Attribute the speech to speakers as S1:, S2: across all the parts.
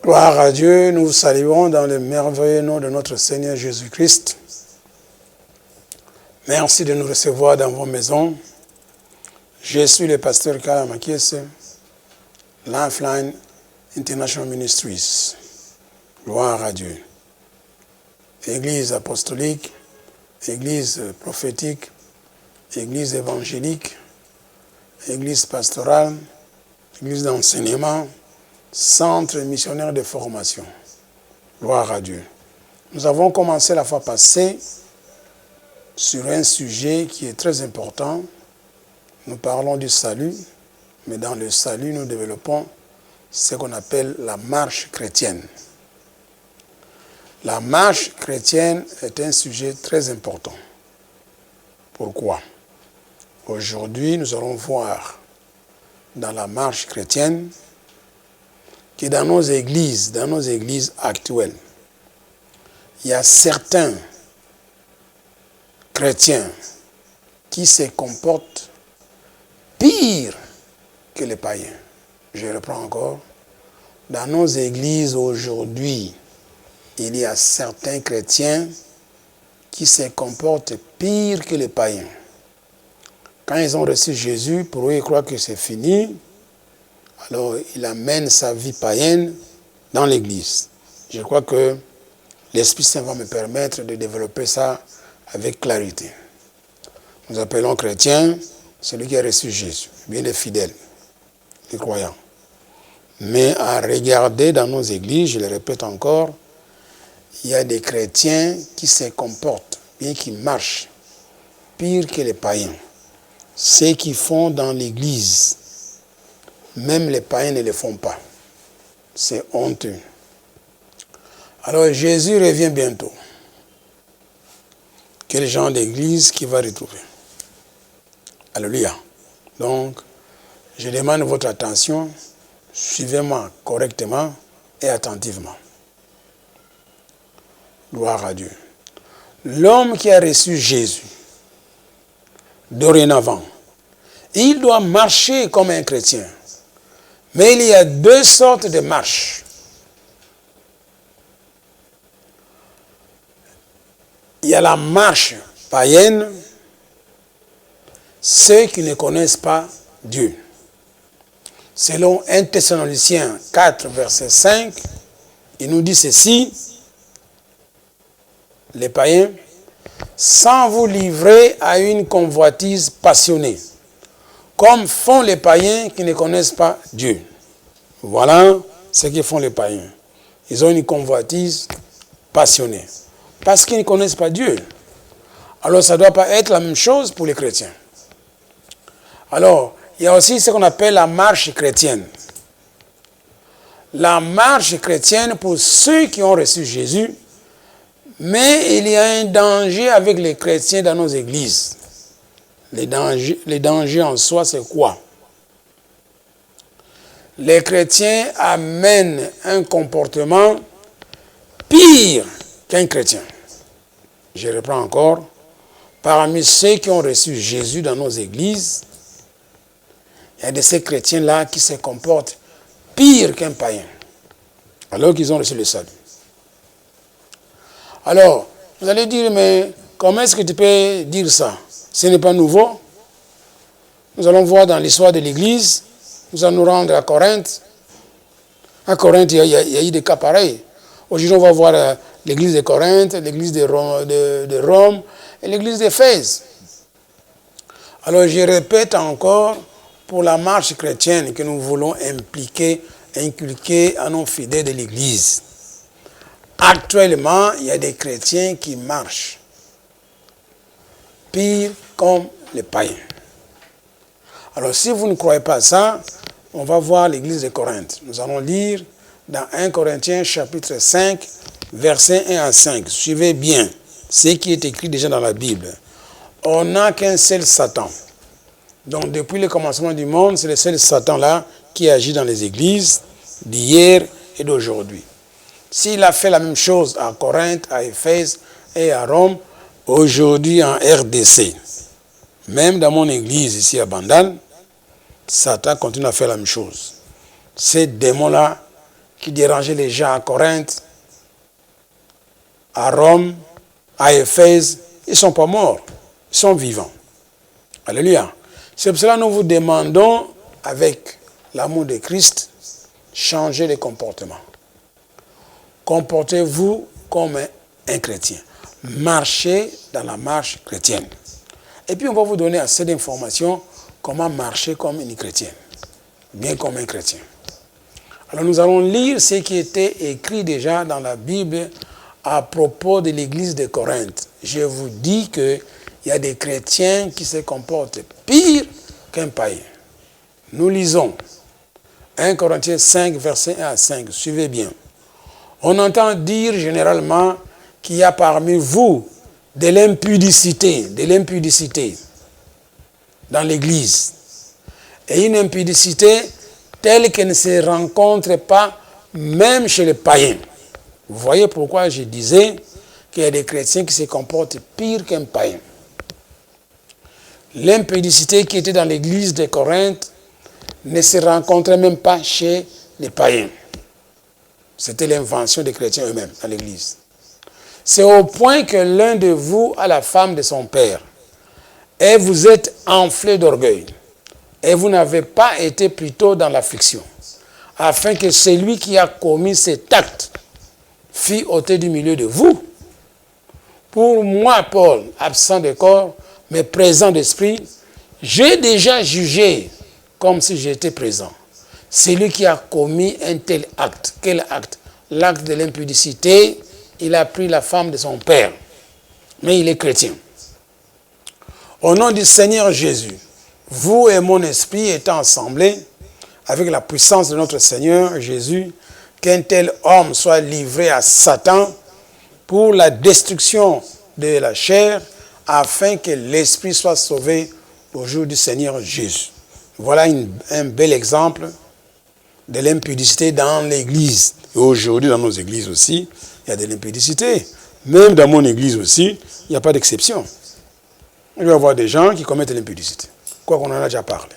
S1: Gloire à Dieu, nous vous saluons dans le merveilleux nom de notre Seigneur Jésus-Christ. Merci de nous recevoir dans vos maisons. Je suis le pasteur Kala Makiese, Lifeline International Ministries. Gloire à Dieu. Église apostolique, église prophétique, église évangélique, église pastorale, église d'enseignement, centre missionnaire de formation. Gloire à Dieu. Nous avons commencé la fois passée sur un sujet qui est très important. Nous parlons du salut, mais dans le salut, nous développons ce qu'on appelle la marche chrétienne. La marche chrétienne est un sujet très important. Pourquoi? Aujourd'hui, nous allons voir dans la marche chrétienne que dans nos églises actuelles, il y a certains chrétiens qui se comportent pire que les païens. Je reprends encore. Dans nos églises aujourd'hui, il y a certains chrétiens qui se comportent pire que les païens. Quand ils ont reçu Jésus, pour eux, ils croient que c'est fini. Alors, il amène sa vie païenne dans l'église. Je crois que l'Esprit Saint va me permettre de développer ça avec clarité. Nous appelons chrétien celui qui a reçu Jésus, bien les fidèles, les croyants. Mais à regarder dans nos églises, je le répète encore, il y a des chrétiens qui se comportent, bien qui marchent, pire que les païens. Ceux qui font dans l'église, même les païens ne le font pas. C'est honteux. Alors Jésus revient bientôt. Quel genre d'église qu'il va retrouver? Alléluia. Donc, je demande votre attention. Suivez-moi correctement et attentivement. Gloire à Dieu. L'homme qui a reçu Jésus, dorénavant, il doit marcher comme un chrétien. Mais il y a deux sortes de marches. Il y a la marche païenne, ceux qui ne connaissent pas Dieu. Selon 1 Thessaloniciens 4, verset 5, il nous dit ceci, les païens, sans vous livrer à une convoitise passionnée, comme font les païens qui ne connaissent pas Dieu. Voilà ce que font les païens. Ils ont une convoitise passionnée. Parce qu'ils ne connaissent pas Dieu. Alors ça ne doit pas être la même chose pour les chrétiens. Alors, il y a aussi ce qu'on appelle la marche chrétienne. La marche chrétienne pour ceux qui ont reçu Jésus, mais il y a un danger avec les chrétiens dans nos églises. Les dangers en soi, c'est quoi? Les chrétiens amènent un comportement pire qu'un chrétien. Je reprends encore. Parmi ceux qui ont reçu Jésus dans nos églises, il y a de ces chrétiens-là qui se comportent pire qu'un païen, alors qu'ils ont reçu le salut. Alors, vous allez dire, mais comment est-ce que tu peux dire ça? Ce n'est pas nouveau. Nous allons voir dans l'histoire de l'Église, nous allons nous rendre à Corinthe. À Corinthe, il y a eu des cas pareils. Aujourd'hui, on va voir l'Église de Corinthe, l'Église de Rome et l'Église d'Éphèse. Alors, je répète encore, pour la marche chrétienne que nous voulons inculquer à nos fidèles de l'Église. Actuellement, il y a des chrétiens qui marchent pire comme les païens. Alors, si vous ne croyez pas ça, on va voir l'église de Corinthe. Nous allons lire dans 1 Corinthiens chapitre 5, versets 1 à 5. Suivez bien ce qui est écrit déjà dans la Bible. On n'a qu'un seul Satan. Donc, depuis le commencement du monde, c'est le seul Satan-là qui agit dans les églises d'hier et d'aujourd'hui. S'il a fait la même chose à Corinthe, à Éphèse et à Rome, aujourd'hui en RDC, même dans mon église ici à Bandal, Satan continue à faire la même chose. Ces démons-là qui dérangeaient les gens à Corinthe, à Rome, à Éphèse, ils ne sont pas morts, ils sont vivants. Alléluia. C'est pour cela que nous vous demandons, avec l'amour de Christ, changer de comportement. Comportez-vous comme un chrétien. Marchez dans la marche chrétienne. Et puis on va vous donner assez d'informations comment marcher comme une chrétienne, bien comme un chrétien. Alors nous allons lire ce qui était écrit déjà dans la Bible à propos de l'église de Corinthe. Je vous dis qu'il y a des chrétiens qui se comportent pire qu'un païen. Nous lisons 1 Corinthiens 5, versets 1 à 5. Suivez bien. On entend dire généralement qu'il y a parmi vous de l'impudicité dans l'église. Et une impudicité telle qu'elle ne se rencontre pas même chez les païens. Vous voyez pourquoi je disais qu'il y a des chrétiens qui se comportent pire qu'un païen. L'impudicité qui était dans l'église de Corinthe ne se rencontrait même pas chez les païens. C'était l'invention des chrétiens eux-mêmes dans l'église. C'est au point que l'un de vous a la femme de son père. Et vous êtes enflé d'orgueil. Et vous n'avez pas été plutôt dans l'affliction. Afin que celui qui a commis cet acte fût ôté du milieu de vous. Pour moi, Paul, absent de corps, mais présent d'esprit, j'ai déjà jugé comme si j'étais présent. Celui qui a commis un tel acte. Quel acte? L'acte de l'impudicité. Il a pris la femme de son père. Mais il est chrétien. Au nom du Seigneur Jésus, vous et mon esprit étant assemblés, avec la puissance de notre Seigneur Jésus, qu'un tel homme soit livré à Satan pour la destruction de la chair, afin que l'esprit soit sauvé au jour du Seigneur Jésus. Voilà un bel exemple de l'impudicité dans l'église. Et aujourd'hui, dans nos églises aussi, il y a de l'impudicité. Même dans mon église aussi, il n'y a pas d'exception. Il va y avoir des gens qui commettent l'impudicité. Quoi qu'on en a déjà parlé.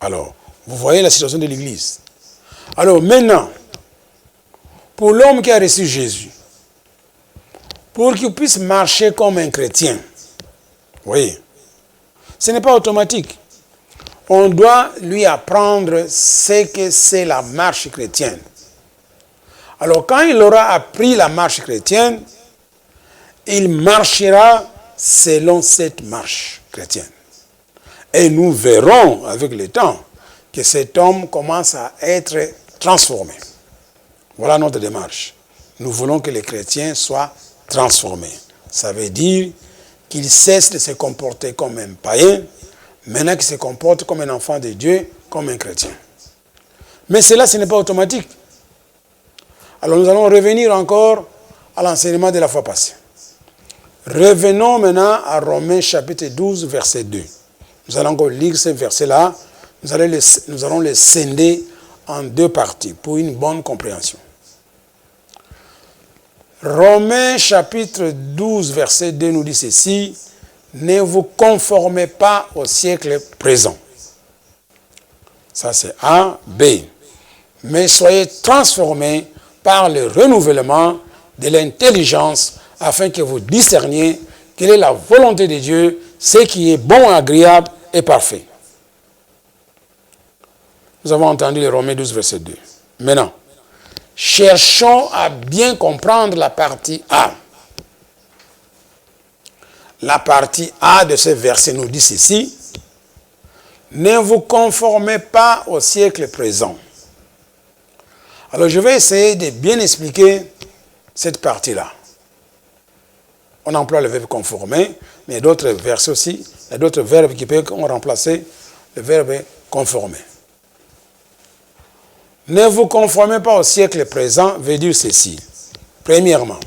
S1: Alors, vous voyez la situation de l'église. Alors maintenant, pour l'homme qui a reçu Jésus, pour qu'il puisse marcher comme un chrétien, vous voyez, ce n'est pas automatique. On doit lui apprendre ce que c'est la marche chrétienne. Alors quand il aura appris la marche chrétienne, il marchera selon cette marche chrétienne. Et nous verrons avec le temps que cet homme commence à être transformé. Voilà notre démarche. Nous voulons que les chrétiens soient transformés. Ça veut dire qu'ils cessent de se comporter comme un païen, maintenant qu'ils se comportent comme un enfant de Dieu, comme un chrétien. Mais cela, ce n'est pas automatique. Alors nous allons revenir encore à l'enseignement de la fois passée. Revenons maintenant à Romains chapitre 12, verset 2. Nous allons encore lire ce verset-là. Nous allons le scinder en deux parties pour une bonne compréhension. Romains chapitre 12, verset 2 nous dit ceci. Ne vous conformez pas au siècle présent. Ça c'est A. B. Mais soyez transformés par le renouvellement de l'intelligence afin que vous discerniez quelle est la volonté de Dieu, ce qui est bon, agréable et parfait. Nous avons entendu le Romains 12, verset 2. Maintenant, cherchons à bien comprendre la partie A. La partie A de ce verset nous dit ceci. Ne vous conformez pas au siècle présent. Alors je vais essayer de bien expliquer cette partie-là. On emploie le verbe conformer, mais il y a d'autres versets aussi, il y a d'autres verbes qui peuvent remplacer le verbe conformer. Ne vous conformez pas au siècle présent veut dire ceci. Premièrement,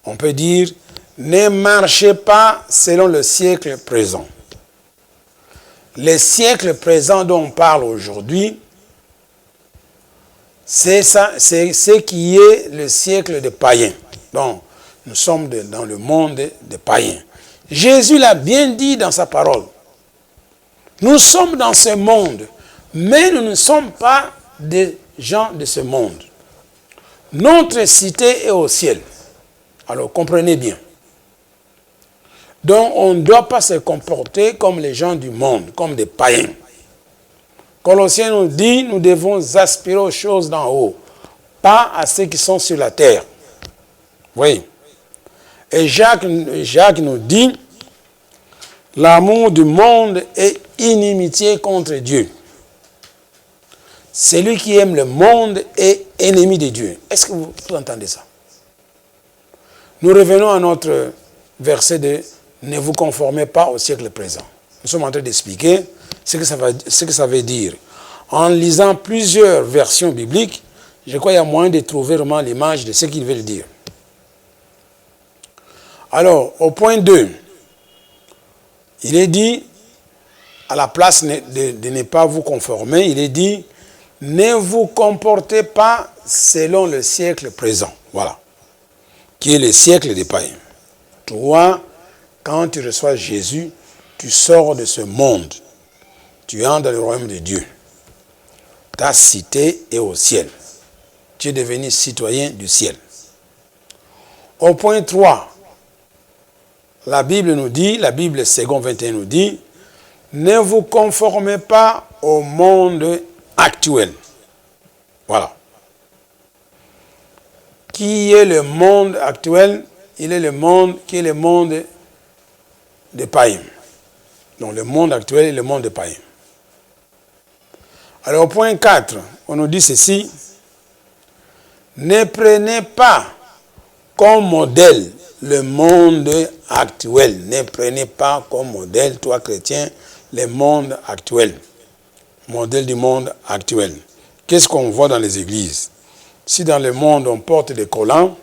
S1: on peut dire ne marchez pas selon le siècle présent. Le siècle présent dont on parle aujourd'hui, c'est ce qui est le siècle des païens. Donc, nous sommes dans le monde des païens. Jésus l'a bien dit dans sa parole. Nous sommes dans ce monde, Mais nous ne sommes pas des gens de ce monde. Notre cité est au ciel. Alors comprenez bien. Donc on ne doit pas se comporter comme les gens du monde, comme des païens. Colossiens nous dit, nous devons aspirer aux choses d'en haut, pas à ceux qui sont sur la terre. Oui. Et Jacques nous dit, l'amour du monde est inimitié contre Dieu. Celui qui aime le monde est ennemi de Dieu. Est-ce que vous entendez ça? Nous revenons à notre verset de « Ne vous conformez pas au siècle présent ». Nous sommes en train d'expliquer ce que ça veut dire. En lisant plusieurs versions bibliques, je crois qu'il y a moyen de trouver vraiment l'image de ce qu'il veut dire. Alors, au point 2, il est dit, à la place de ne pas vous conformer, il est dit, ne vous comportez pas selon le siècle présent. Voilà. Qui est le siècle des païens. Toi, quand tu reçois Jésus, tu sors de ce monde. Tu entres dans le royaume de Dieu. Ta cité est au ciel. Tu es devenu citoyen du ciel. Au point 3, la Bible nous dit, la Bible 2 21 nous dit, ne vous conformez pas au monde actuel. Voilà. Qui est le monde actuel? Il est le monde qui est le monde des païens. Donc le monde actuel est le monde des païens. Alors au point 4, on nous dit ceci. Ne prenez pas comme modèle le monde actuel. Ne prenez pas comme modèle, toi chrétien, le monde actuel. Modèle du monde actuel. Qu'est-ce qu'on voit dans les églises? Si dans le monde on porte des collants,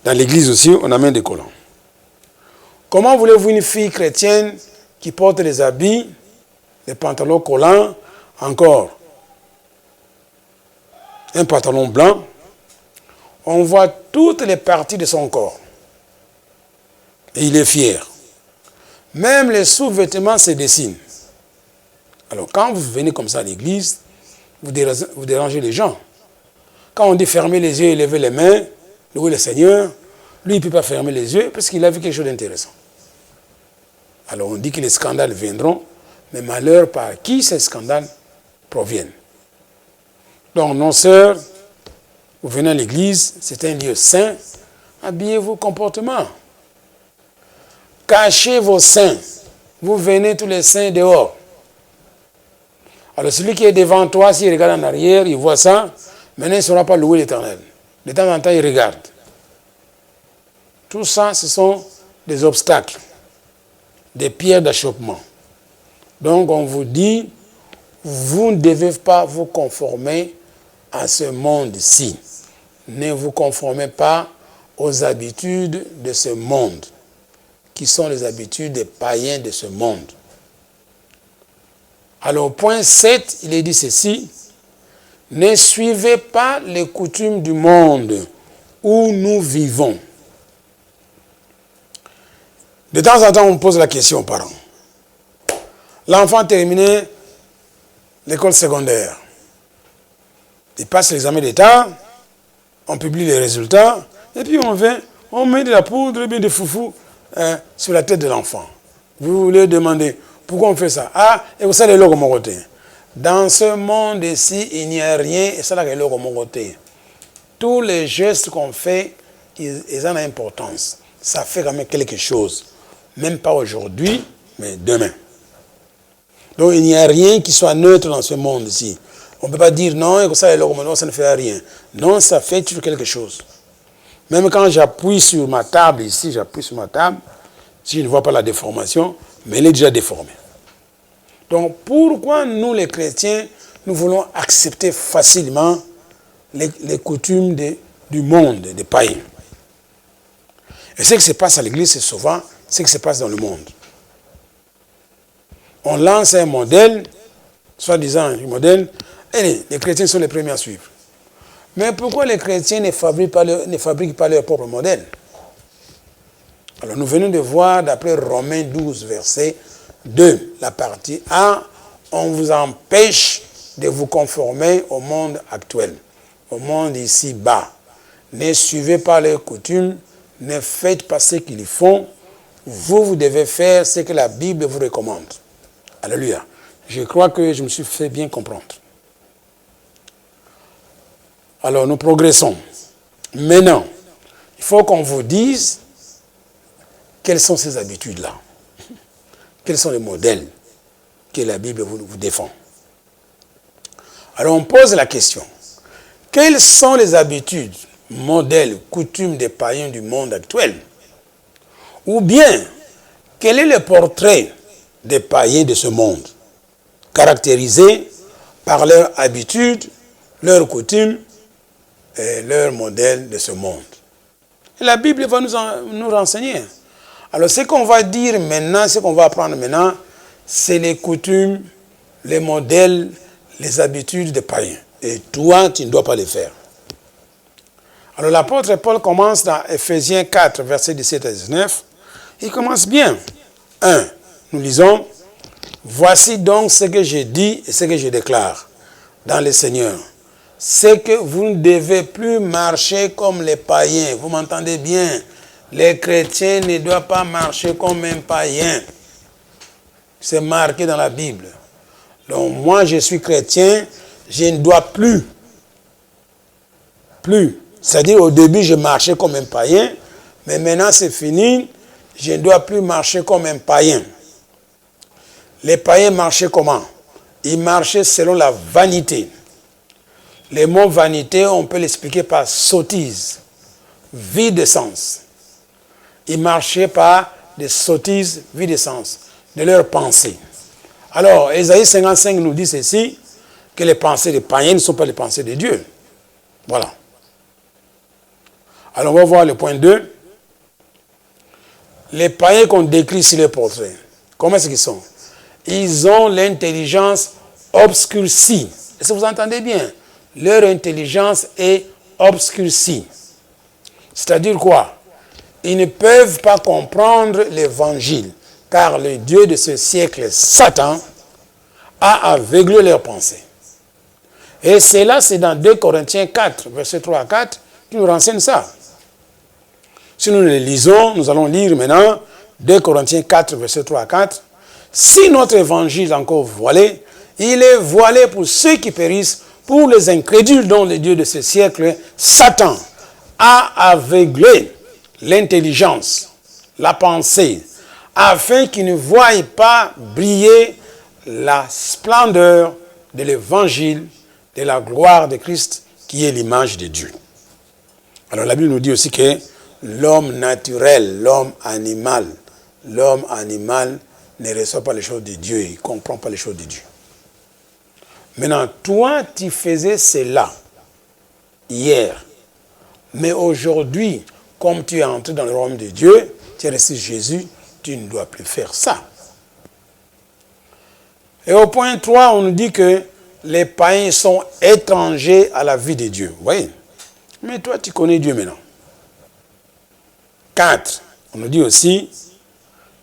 S1: dans l'église aussi on amène des collants. Comment voulez-vous une fille chrétienne qui porte des habits, des pantalons collants, encore un pantalon blanc, on voit toutes les parties de son corps. Et il est fier. Même les sous-vêtements se dessinent. Alors quand vous venez comme ça à l'église, vous dérangez les gens. Quand on dit fermer les yeux et lever les mains, louer le Seigneur, lui il ne peut pas fermer les yeux parce qu'il a vu quelque chose d'intéressant. Alors on dit que les scandales viendront, mais malheur par qui ces scandales proviennent. Donc nos sœurs, vous venez à l'église, c'est un lieu saint, habillez vos comportements. Cachez vos seins. Vous venez tous les seins dehors. Alors celui qui est devant toi, s'il regarde en arrière, il voit ça, maintenant il ne saura pas louer l'Éternel. De temps en temps, il regarde. Tout ça, ce sont des obstacles, des pierres d'achoppement. Donc on vous dit, vous ne devez pas vous conformer à ce monde-ci. Ne vous conformez pas aux habitudes de ce monde, qui sont les habitudes des païens de ce monde. Alors, au point 7, il est dit ceci, ne suivez pas les coutumes du monde où nous vivons. De temps en temps, on pose la question aux parents. L'enfant a terminé l'école secondaire. Il passe l'examen d'État, on publie les résultats, et puis on met de la poudre, bien de foufou sur la tête de l'enfant. Vous voulez demander, pourquoi on fait ça? Ah, et vous savez, le côté. Dans ce monde ici, il n'y a rien, et ça, là, le côté. Tous les gestes qu'on fait, ils ont importance. Ça fait quand même quelque chose. Même pas aujourd'hui, mais demain. Donc, il n'y a rien qui soit neutre dans ce monde ici. On ne peut pas dire non, et ça, ça ne fait rien. Non, ça fait toujours quelque chose. Même quand j'appuie sur ma table ici, si je ne vois pas la déformation, mais elle est déjà déformée. Donc, pourquoi nous, les chrétiens, nous voulons accepter facilement les coutumes du monde, des païens? Et ce qui se passe à l'église, c'est souvent ce qui se passe dans le monde. On lance un modèle, soi-disant un modèle, et les chrétiens sont les premiers à suivre. Mais pourquoi les chrétiens ne fabriquent pas leur propre modèle? Alors nous venons de voir, d'après Romains 12, verset 2, la partie A, on vous empêche de vous conformer au monde actuel, au monde ici-bas. Ne suivez pas leurs coutumes, ne faites pas ce qu'ils font. Vous devez faire ce que la Bible vous recommande. Alléluia. Je crois que je me suis fait bien comprendre. Alors, nous progressons. Maintenant, il faut qu'on vous dise quelles sont ces habitudes-là. Quels sont les modèles que la Bible vous défend. Alors, on pose la question. Quelles sont les habitudes, modèles, coutumes des païens du monde actuel? Ou bien, quel est le portrait des païens de ce monde, caractérisé par leurs habitudes, leurs coutumes et leurs modèles de ce monde? Et la Bible va nous renseigner. Alors, ce qu'on va dire maintenant, ce qu'on va apprendre maintenant, c'est les coutumes, les modèles, les habitudes des païens. Et toi, tu ne dois pas les faire. Alors, l'apôtre Paul commence dans Ephésiens 4, versets 17 à 19. Il commence bien. 1. Nous lisons, « Voici donc ce que je dis et ce que je déclare dans le Seigneur. C'est que vous ne devez plus marcher comme les païens. » Vous m'entendez bien? Les chrétiens ne doivent pas marcher comme un païen. C'est marqué dans la Bible. Donc moi, je suis chrétien, je ne dois plus. C'est-à-dire, au début, je marchais comme un païen, mais maintenant, c'est fini. Je ne dois plus marcher comme un païen. Les païens marchaient comment? Ils marchaient selon la vanité. Le mot vanité, on peut l'expliquer par sottise, vide de sens. Ils marchaient par des sottises, vide de sens, de leurs pensées. Alors, Ésaïe 55 nous dit ceci, que les pensées des païens ne sont pas les pensées de Dieu. Voilà. Alors, on va voir le point 2. Les païens qu'on décrit sur les portraits, comment est-ce qu'ils sont? Ils ont l'intelligence obscurcie. Est-ce que vous entendez bien? Leur intelligence est obscurcie. C'est-à-dire quoi? Ils ne peuvent pas comprendre l'évangile, car le Dieu de ce siècle, Satan, a aveuglé leurs pensées. Et cela, c'est dans 2 Corinthiens 4, versets 3 à 4, qui nous renseigne ça. Si nous le lisons, nous allons lire maintenant 2 Corinthiens 4, versets 3 à 4. Si notre évangile est encore voilé, il est voilé pour ceux qui périssent, pour les incrédules dont le Dieu de ce siècle, Satan, a aveuglé l'intelligence, la pensée, afin qu'ils ne voient pas briller la splendeur de l'évangile, de la gloire de Christ, qui est l'image de Dieu. Alors la Bible nous dit aussi que l'homme naturel, l'homme animal ne reçoit pas les choses de Dieu, il ne comprend pas les choses de Dieu. Maintenant, toi, tu faisais cela hier, mais aujourd'hui, comme tu es entré dans le royaume de Dieu, tu as reçu Jésus, tu ne dois plus faire ça. Et au point 3, on nous dit que les païens sont étrangers à la vie de Dieu. Vous voyez? Mais toi, tu connais Dieu maintenant. 4, on nous dit aussi,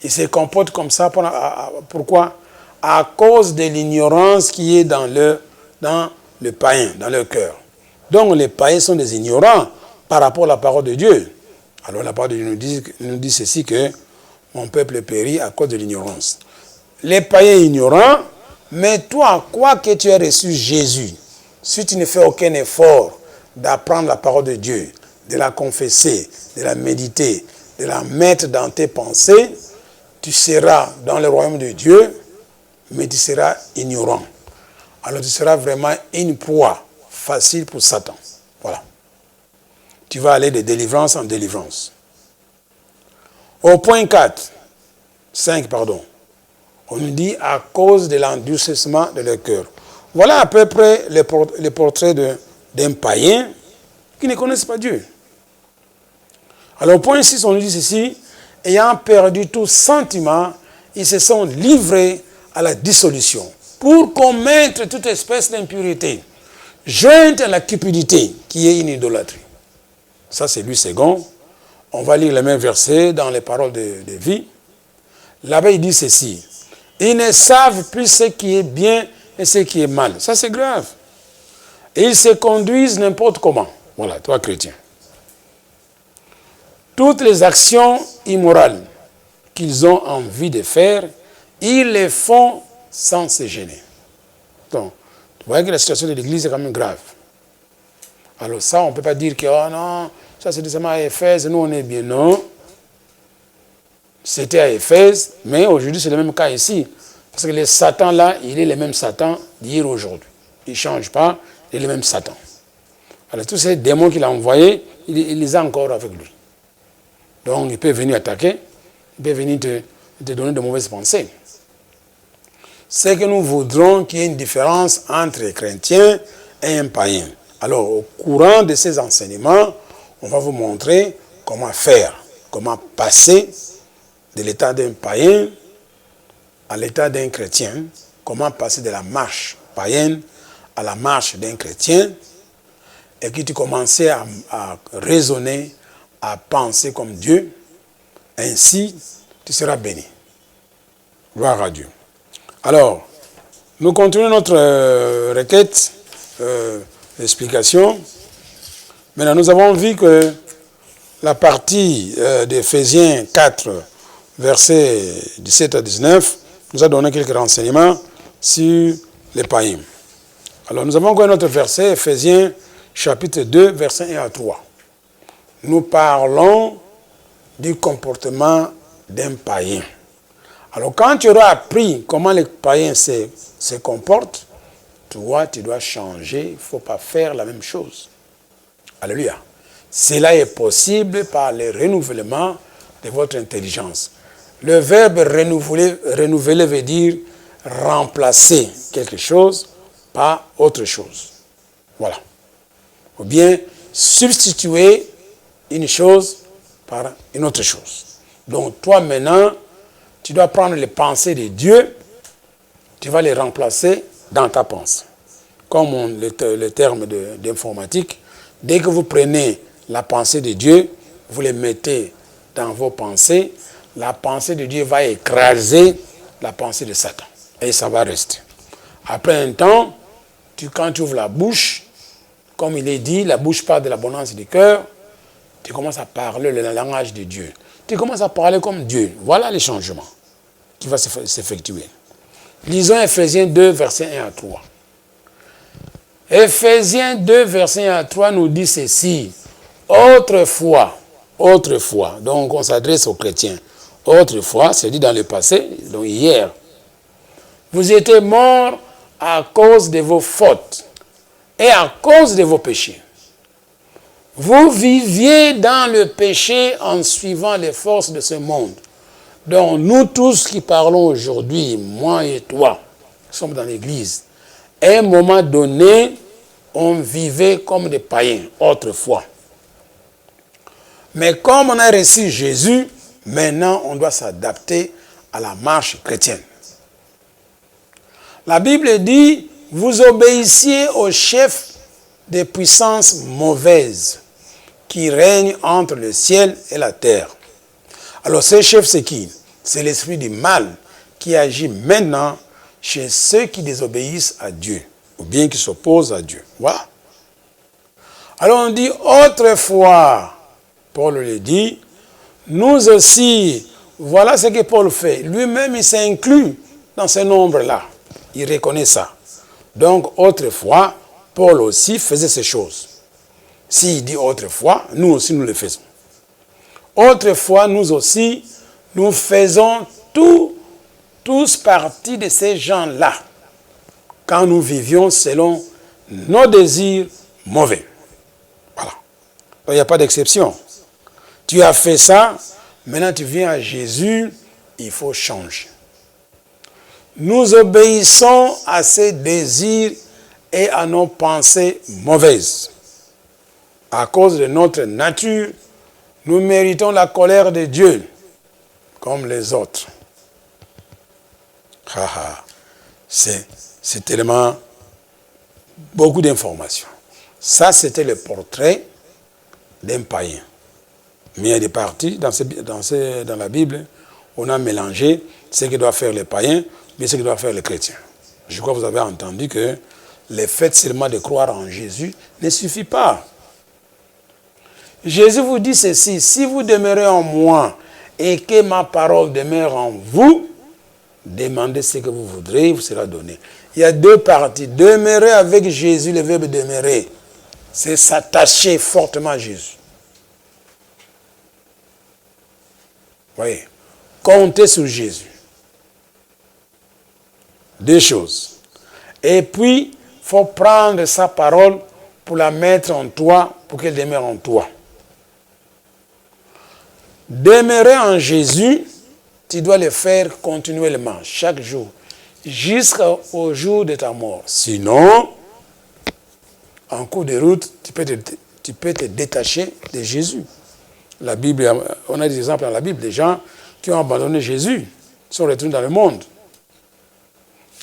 S1: ils se comportent comme ça. Pourquoi? À cause de l'ignorance qui est dans le païen, dans leur cœur. Donc les païens sont des ignorants par rapport à la parole de Dieu. Alors la parole de Dieu nous dit ceci, que mon peuple périt à cause de l'ignorance. Les païens ignorants, mais toi, quoi que tu aies reçu Jésus, si tu ne fais aucun effort d'apprendre la parole de Dieu, de la confesser, de la méditer, de la mettre dans tes pensées, tu seras dans le royaume de Dieu, mais tu seras ignorant. Alors tu seras vraiment une proie facile pour Satan. Voilà. Tu vas aller de délivrance en délivrance. Au point 5, on nous dit à cause de l'endurcissement de leur cœur. Voilà à peu près le portrait d'un païen qui ne connaissent pas Dieu. Alors au point 6, on nous dit ceci, ayant perdu tout sentiment, ils se sont livrés à la dissolution pour commettre toute espèce d'impureté, jointe à la cupidité qui est une idolâtrie. Ça, c'est lui second. On va lire les mêmes versets dans les paroles de vie. Là-bas, il dit ceci. Ils ne savent plus ce qui est bien et ce qui est mal. Ça, c'est grave. Et ils se conduisent n'importe comment. Voilà, toi, chrétien. Toutes les actions immorales qu'ils ont envie de faire, ils les font sans se gêner. Donc, vous voyez que la situation de l'Église est quand même grave. Alors ça, on ne peut pas dire que, oh non, ça c'est seulement à Éphèse, nous on est bien. Non. C'était à Éphèse, mais aujourd'hui c'est le même cas ici. Parce que le Satan là, il est le même Satan d'hier aujourd'hui. Il ne change pas, il est le même Satan. Alors tous ces démons qu'il a envoyés, il les a encore avec lui. Donc il peut venir attaquer, il peut venir te donner de mauvaises pensées. C'est que nous voudrons qu'il y ait une différence entre un chrétien et un païen. Alors, au courant de ces enseignements, on va vous montrer comment faire, comment passer de l'état d'un païen à l'état d'un chrétien, comment passer de la marche païenne à la marche d'un chrétien, et que tu commences à raisonner, à penser comme Dieu, ainsi tu seras béni. Gloire à Dieu. Alors, nous continuons notre requête d'explication. Maintenant, nous avons vu que la partie d'Éphésiens 4, versets 17 à 19, nous a donné quelques renseignements sur les païens. Alors, nous avons encore un autre verset, Éphésiens chapitre 2, versets 1 à 3. Nous parlons du comportement d'un païen. Alors, quand tu auras appris comment les païens se comportent, toi, tu dois changer. Il ne faut pas faire la même chose. Alléluia. Cela est possible par le renouvellement de votre intelligence. Le verbe renouveler veut dire remplacer quelque chose par autre chose. Voilà. Ou bien substituer une chose par une autre chose. Donc, toi, maintenant, tu dois prendre les pensées de Dieu, tu vas les remplacer dans ta pensée. Comme le terme d'informatique, dès que vous prenez la pensée de Dieu, vous les mettez dans vos pensées, la pensée de Dieu va écraser la pensée de Satan. Et ça va rester. Après un temps, quand tu ouvres la bouche, comme il est dit, la bouche parle de l'abondance du cœur, tu commences à parler le langage de Dieu. Tu commences à parler comme Dieu. Voilà les changements qui vont s'effectuer. Lisons Éphésiens 2, versets 1 à 3. Éphésiens 2, versets 1 à 3 nous dit ceci. Autrefois, donc on s'adresse aux chrétiens. Autrefois, c'est dit dans le passé, donc hier. Vous étiez morts à cause de vos fautes et à cause de vos péchés. Vous viviez dans le péché en suivant les forces de ce monde. Donc nous tous qui parlons aujourd'hui, moi et toi, sommes dans l'église. À un moment donné, on vivait comme des païens, autrefois. Mais comme on a reçu Jésus, maintenant on doit s'adapter à la marche chrétienne. La Bible dit, vous obéissiez aux chefs des puissances mauvaises qui règnent entre le ciel et la terre. Alors ces chefs, c'est qui? C'est l'esprit du mal qui agit maintenant chez ceux qui désobéissent à Dieu, ou bien qui s'opposent à Dieu. Voilà. Alors on dit, autrefois, Paul le dit, nous aussi, voilà ce que Paul fait. Lui-même, il s'inclut dans ce nombre-là. Il reconnaît ça. Donc, autrefois, Paul aussi faisait ces choses. S'il dit autrefois, nous aussi nous le faisons. Autrefois, nous aussi, nous faisons tous partie de ces gens-là, quand nous vivions selon nos désirs mauvais. Voilà. Donc, il n'y a pas d'exception. Tu as fait ça, maintenant tu viens à Jésus, il faut changer. Nous obéissons à ces désirs et à nos pensées mauvaises. À cause de notre nature, nous méritons la colère de Dieu, comme les autres. C'est tellement beaucoup d'informations. Ça, c'était le portrait d'un païen. Mais il y a des parties dans la Bible, on a mélangé ce que doivent faire les païens. mais ce que doivent faire les chrétiens. Je crois que vous avez entendu que le fait seulement de croire en Jésus ne suffit pas. Jésus vous dit ceci, si vous demeurez en moi et que ma parole demeure en vous, demandez ce que vous voudrez, vous sera donné. Il y a deux parties. Demeurer avec Jésus, le verbe demeurer, c'est s'attacher fortement à Jésus. Voyez, comptez sur Jésus. Deux choses. Et puis, il faut prendre sa parole pour la mettre en toi, pour qu'elle demeure en toi. Demeurer en Jésus, tu dois le faire continuellement, chaque jour, jusqu'au jour de ta mort. Sinon, en cours de route, tu peux te détacher de Jésus. La Bible, on a des exemples dans la Bible, des gens qui ont abandonné Jésus, sont retournés dans le monde.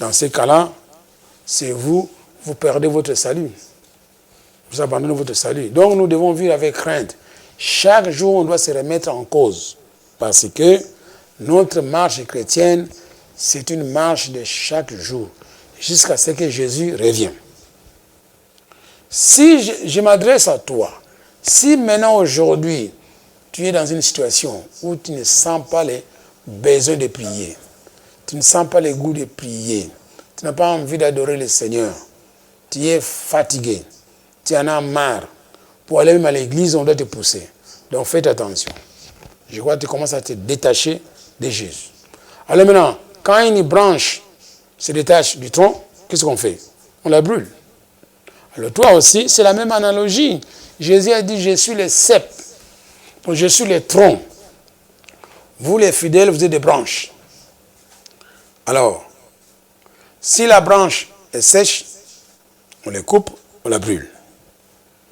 S1: Dans ces cas-là, c'est vous perdez votre salut. Vous abandonnez votre salut. Donc nous devons vivre avec crainte. Chaque jour, on doit se remettre en cause. Parce que notre marche chrétienne, c'est une marche de chaque jour, jusqu'à ce que Jésus revienne. Si je m'adresse à toi, si maintenant aujourd'hui, tu es dans une situation où tu ne sens pas les besoins de prier, tu ne sens pas le goût de prier, tu n'as pas envie d'adorer le Seigneur, tu es fatigué, tu en as marre, pour aller même à l'église, on doit te pousser. Donc faites attention. Je crois que tu commences à te détacher de Jésus. Alors maintenant, quand une branche se détache du tronc, qu'est-ce qu'on fait? On la brûle. Alors toi aussi, c'est la même analogie. Jésus a dit, je suis le cep, je suis le tronc. Vous les fidèles, vous êtes des branches. Alors, si la branche est sèche, on les coupe, on la brûle.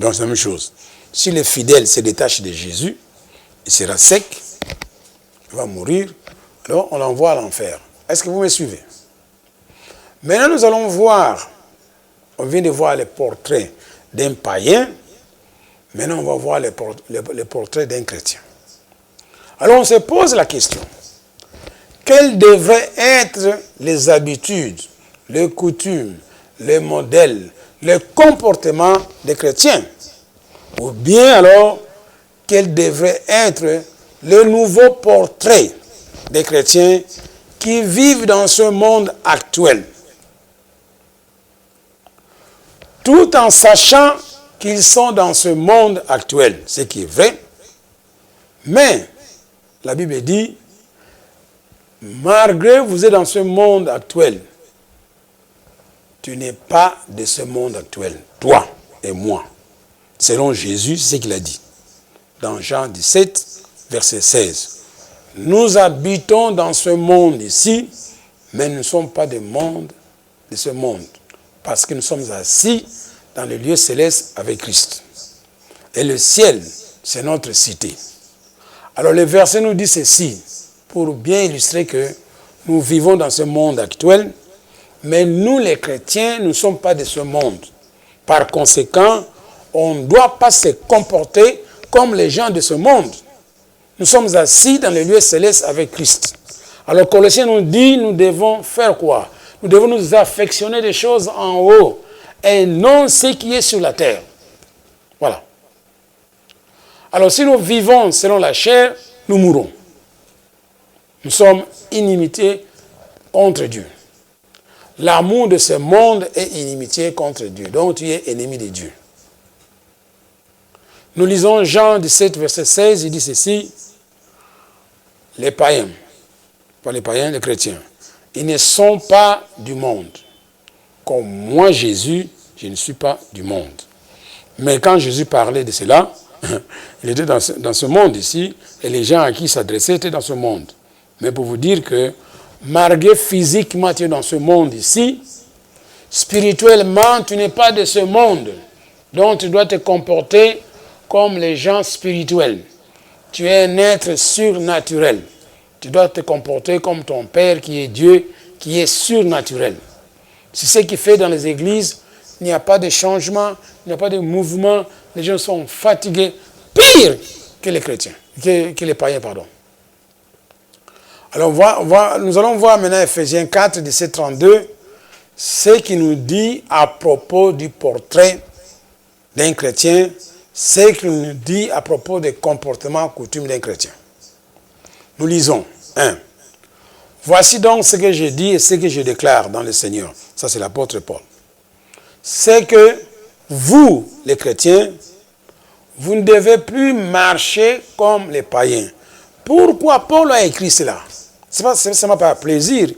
S1: Donc c'est la même chose. Si le fidèle se détache de Jésus, il sera sec, il va mourir, alors on l'envoie à l'enfer. Est-ce que vous me suivez? Maintenant nous allons voir, on vient de voir le portrait d'un païen, maintenant on va voir le portrait d'un chrétien. Alors on se pose la question, quelles devraient être les habitudes, les coutumes, les modèles, le comportement des chrétiens? Ou bien alors, quel devrait être le nouveau portrait des chrétiens qui vivent dans ce monde actuel, tout en sachant qu'ils sont dans ce monde actuel, ce qui est vrai. Mais la Bible dit, malgré que vous êtes dans ce monde actuel, tu n'es pas de ce monde actuel, toi et moi. Selon Jésus, c'est ce qu'il a dit. Dans Jean 17, verset 16. Nous habitons dans ce monde ici, mais nous ne sommes pas de ce monde. Parce que nous sommes assis dans le lieu céleste avec Christ. Et le ciel, c'est notre cité. Alors le verset nous dit ceci, pour bien illustrer que nous vivons dans ce monde actuel, mais nous les chrétiens, nous ne sommes pas de ce monde. Par conséquent, on ne doit pas se comporter comme les gens de ce monde. Nous sommes assis dans le lieu céleste avec Christ. Alors Colossiens nous dit, nous devons faire quoi? Nous devons nous affectionner des choses en haut et non ce qui est sur la terre. Voilà. Alors si nous vivons selon la chair, nous mourrons. Nous sommes inimitiés contre Dieu. L'amour de ce monde est inimitié contre Dieu. Donc tu es ennemi de Dieu. Nous lisons Jean 17, verset 16, il dit ceci, les païens, pas les païens, les chrétiens, ils ne sont pas du monde. Comme moi, Jésus, je ne suis pas du monde. Mais quand Jésus parlait de cela, il était dans ce monde ici, et les gens à qui il s'adressait étaient dans ce monde. Mais pour vous dire que, malgré physiquement tu es dans ce monde ici, spirituellement, tu n'es pas de ce monde. Donc tu dois te comporter comme les gens spirituels. Tu es un être surnaturel. Tu dois te comporter comme ton Père qui est Dieu, qui est surnaturel. C'est ce qui fait dans les églises, il n'y a pas de changement, il n'y a pas de mouvement, les gens sont fatigués, pire que les chrétiens, que les païens, pardon. Alors, nous allons voir maintenant Ephésiens 4, 17, 32, ce qui nous dit à propos du portrait d'un chrétien, ce qui nous dit à propos des comportements coutumes d'un chrétien. Nous lisons 1. Voici donc ce que je dis et ce que je déclare dans le Seigneur. Ça, c'est l'apôtre Paul. C'est que vous, les chrétiens, vous ne devez plus marcher comme les païens. Pourquoi Paul a écrit cela? Ce n'est pas seulement par plaisir.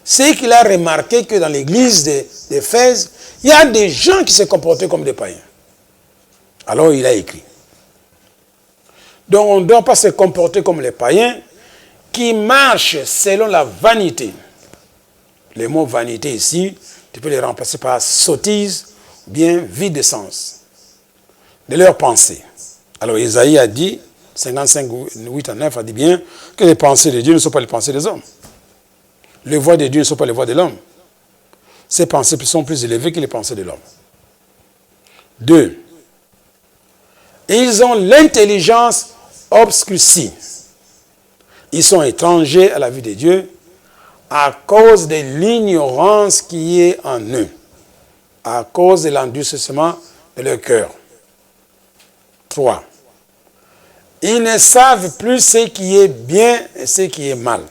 S1: C'est qu'il a remarqué que dans l'église d'Éphèse, il y a des gens qui se comportaient comme des païens. Alors il a écrit. Donc on ne doit pas se comporter comme les païens qui marchent selon la vanité. Le mot vanité ici, tu peux les remplacer par sottise ou bien vide de sens de leur pensée. Alors Isaïe a dit, 55, 8 à 9 a dit bien que les pensées de Dieu ne sont pas les pensées des hommes. Les voies de Dieu ne sont pas les voies de l'homme. Ses pensées sont plus élevées que les pensées de l'homme. 2. Ils ont l'intelligence obscurcie. Ils sont étrangers à la vie de Dieu à cause de l'ignorance qui est en eux, à cause de l'endurcissement de leur cœur. 3. Ils ne savent plus ce qui est bien et ce qui est mal.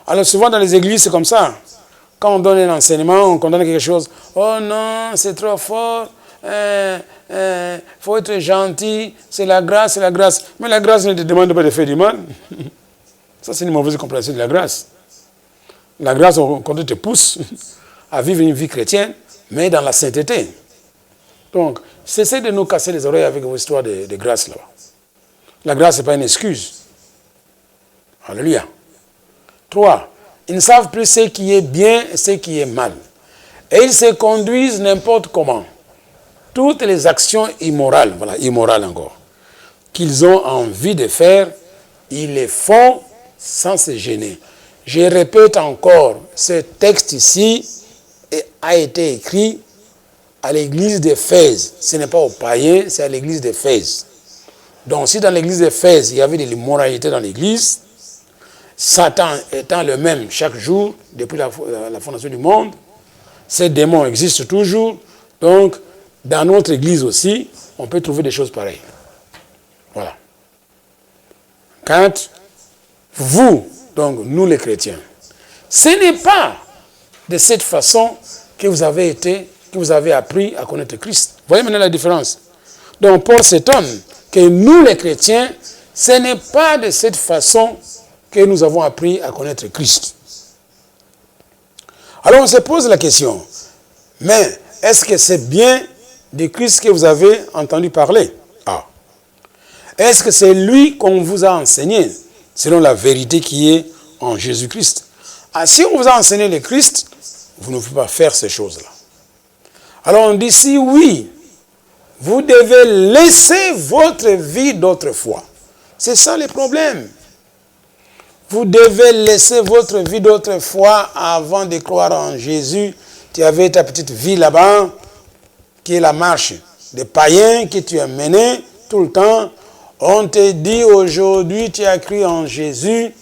S1: Alors souvent dans les églises, c'est comme ça. Quand on donne un enseignement, on condamne quelque chose. Oh non, c'est trop fort. Faut être gentil. C'est la grâce, c'est la grâce. Mais la grâce ne te demande pas de faire du mal. Ça, c'est une mauvaise compréhension de la grâce. La grâce, au contraire, te pousse à vivre une vie chrétienne, mais dans la sainteté. Donc, cessez de nous casser les oreilles avec vos histoires de grâce là-bas. La grâce, ce n'est pas une excuse. Alléluia. 3. Ils ne savent plus ce qui est bien et ce qui est mal. Et ils se conduisent n'importe comment. Toutes les actions immorales, voilà, immorales encore, qu'ils ont envie de faire, ils les font sans se gêner. Je répète encore, ce texte ici a été écrit à l'église d'Éphèse. Ce n'est pas aux païens, c'est à l'église d'Éphèse. Donc si dans l'église d'Éphèse, il y avait de l'immoralité dans l'église, Satan étant le même chaque jour, depuis la fondation du monde, ces démons existent toujours. Donc, dans notre église aussi, on peut trouver des choses pareilles. Voilà. 4. Vous, donc nous les chrétiens, ce n'est pas de cette façon que vous avez appris à connaître Christ. Vous voyez maintenant la différence. Donc Paul s'étonne que nous les chrétiens, ce n'est pas de cette façon que nous avons appris à connaître Christ. Alors on se pose la question, mais est-ce que c'est bien de Christ que vous avez entendu parler? Est-ce que c'est lui qu'on vous a enseigné, selon la vérité qui est en Jésus-Christ? Si on vous a enseigné le Christ, vous ne pouvez pas faire ces choses-là. Alors on dit si oui, vous devez laisser votre vie d'autrefois. C'est ça le problème. Vous devez laisser votre vie d'autrefois avant de croire en Jésus. Tu avais ta petite vie là-bas, qui est la marche des païens que tu as menée tout le temps. On te dit aujourd'hui, tu as cru en Jésus,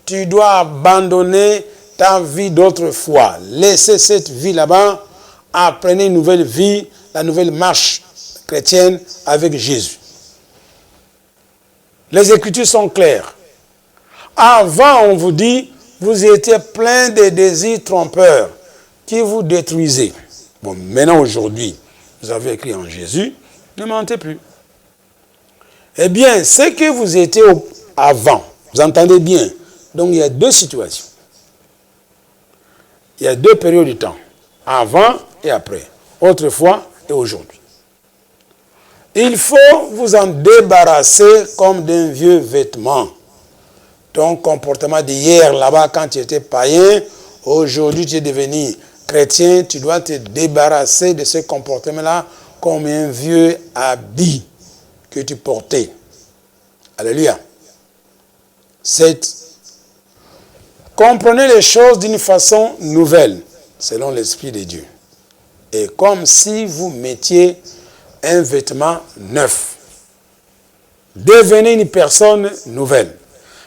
S1: tu dois abandonner ta vie d'autrefois. Laissez cette vie là-bas, apprenez une nouvelle vie, la nouvelle marche chrétienne avec Jésus. Les Écritures sont claires. Avant, on vous dit, vous étiez plein de désirs trompeurs qui vous détruisaient. Bon, maintenant, aujourd'hui, vous avez écrit en Jésus, ne mentez plus. Eh bien, ce que vous étiez avant, vous entendez bien. Donc, il y a deux situations. Il y a deux périodes de temps. Avant et après. Autrefois et aujourd'hui. Il faut vous en débarrasser comme d'un vieux vêtement. Ton comportement d'hier, là-bas, quand tu étais païen, aujourd'hui, tu es devenu chrétien, tu dois te débarrasser de ce comportement-là comme un vieux habit que tu portais. Alléluia. 7. Comprenez les choses d'une façon nouvelle, selon l'Esprit de Dieu. Et comme si vous mettiez un vêtement neuf. Devenez une personne nouvelle.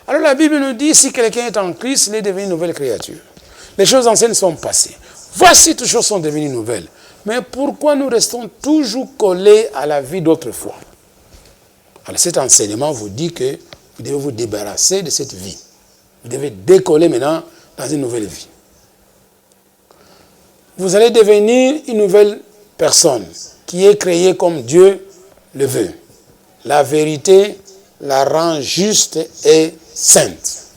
S1: Alors la Bible nous dit, si quelqu'un est en Christ, il est devenu une nouvelle créature. Les choses anciennes sont passées. Voici, toutes choses sont devenues nouvelles. Mais pourquoi nous restons toujours collés à la vie d'autrefois? Alors cet enseignement vous dit que vous devez vous débarrasser de cette vie. Vous devez décoller maintenant dans une nouvelle vie. Vous allez devenir une nouvelle personne qui est créée comme Dieu le veut. La vérité la rend juste et sainte.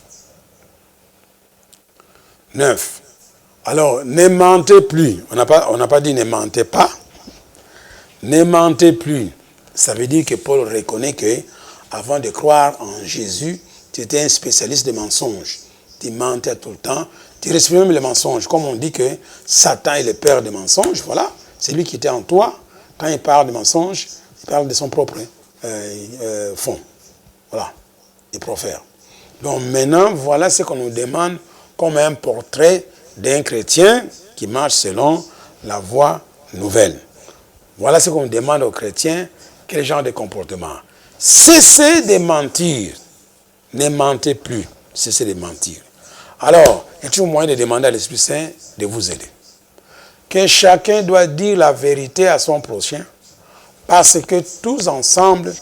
S1: 9. Alors, ne mentez plus. On n'a pas dit ne mentez pas. Ne mentez plus. Ça veut dire que Paul reconnaît que avant de croire en Jésus, tu étais un spécialiste des mensonges. Tu mentais tout le temps. Tu respirais même les mensonges. Comme on dit que Satan est le père des mensonges, voilà. C'est lui qui était en toi. Quand il parle de mensonges, il parle de son propre fond. Voilà. Il profère. Donc maintenant, voilà ce qu'on nous demande comme un portrait d'un chrétien qui marche selon la voie nouvelle. Voilà ce qu'on demande aux chrétiens, quel genre de comportement. Cessez de mentir. Ne mentez plus. Cessez de mentir. Alors, il y a toujours moyen de demander à l'Esprit Saint de vous aider. Que chacun doit dire la vérité à son prochain, parce que tous ensemble,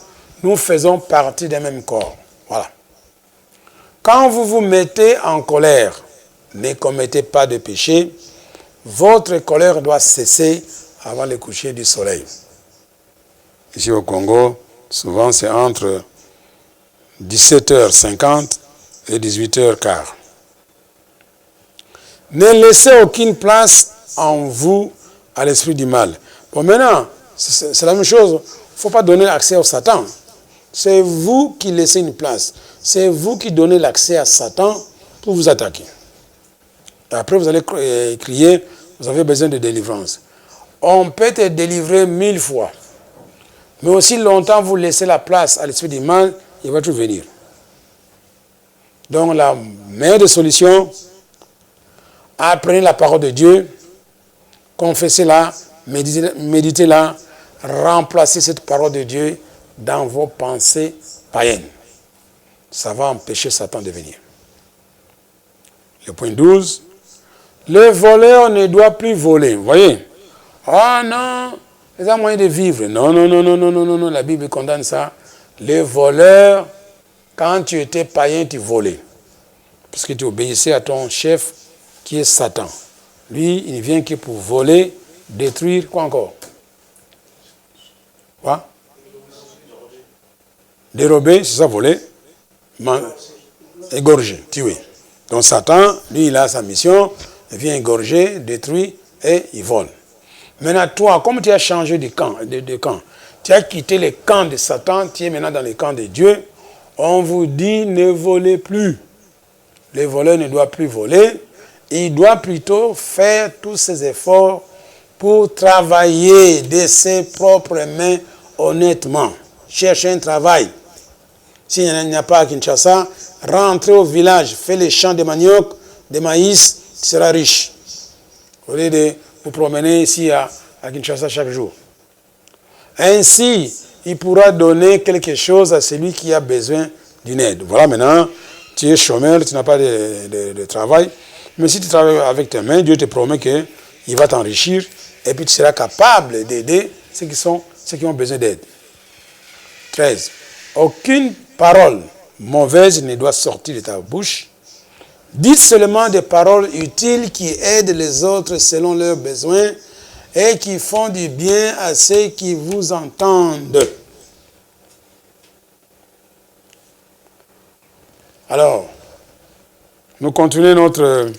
S1: nous faisons partie d'un même corps. Voilà. Quand vous vous mettez en colère, ne commettez pas de péché. Votre colère doit cesser avant le coucher du soleil. Ici au Congo, souvent c'est entre 17h50 et 18h15. Ne laissez aucune place en vous à l'esprit du mal. Bon, maintenant, c'est la même chose. Il ne faut pas donner accès au Satan. C'est vous qui laissez une place. C'est vous qui donnez l'accès à Satan pour vous attaquer. Et après, vous allez crier, vous avez besoin de délivrance. On peut te délivrer 1000 fois. Mais aussi longtemps vous laissez la place à l'esprit du mal, il va toujours venir. Donc la meilleure des solutions, apprenez la parole de Dieu, confessez-la, méditez-la, remplacez cette parole de Dieu dans vos pensées païennes. Ça va empêcher Satan de venir. Le point 12. Le voleur ne doit plus voler. Vous voyez? Oh non, il y a moyen de vivre. Non, non, non, non, non, non, non, non. La Bible condamne ça. Le voleur, quand tu étais païen, tu volais. Parce que tu obéissais à ton chef qui est Satan. Lui, il ne vient que pour voler, détruire, quoi encore? Quoi? Dérober, c'est ça, voler. Égorger, tuer. Donc Satan, lui, il a sa mission, il vient égorger, détruire et il vole. Maintenant, toi, comme tu as changé de camp, tu as quitté le camp de Satan, tu es maintenant dans le camp de Dieu, on vous dit ne volez plus. Le voleur ne doit plus voler, il doit plutôt faire tous ses efforts pour travailler de ses propres mains honnêtement. Chercher un travail. S'il n'y a pas à Kinshasa, rentrez au village, fais les champs de manioc, de maïs, tu seras riche. Au lieu de vous promener ici à Kinshasa chaque jour. Ainsi, il pourra donner quelque chose à celui qui a besoin d'une aide. Voilà, maintenant, tu es chômeur, tu n'as pas de travail. Mais si tu travailles avec tes mains, Dieu te promet qu'il va t'enrichir et puis tu seras capable d'aider ceux qui ont besoin d'aide. 13. Aucune parole mauvaise ne doit sortir de ta bouche. Dites seulement des paroles utiles qui aident les autres selon leurs besoins et qui font du bien à ceux qui vous entendent. Alors, nous continuons notre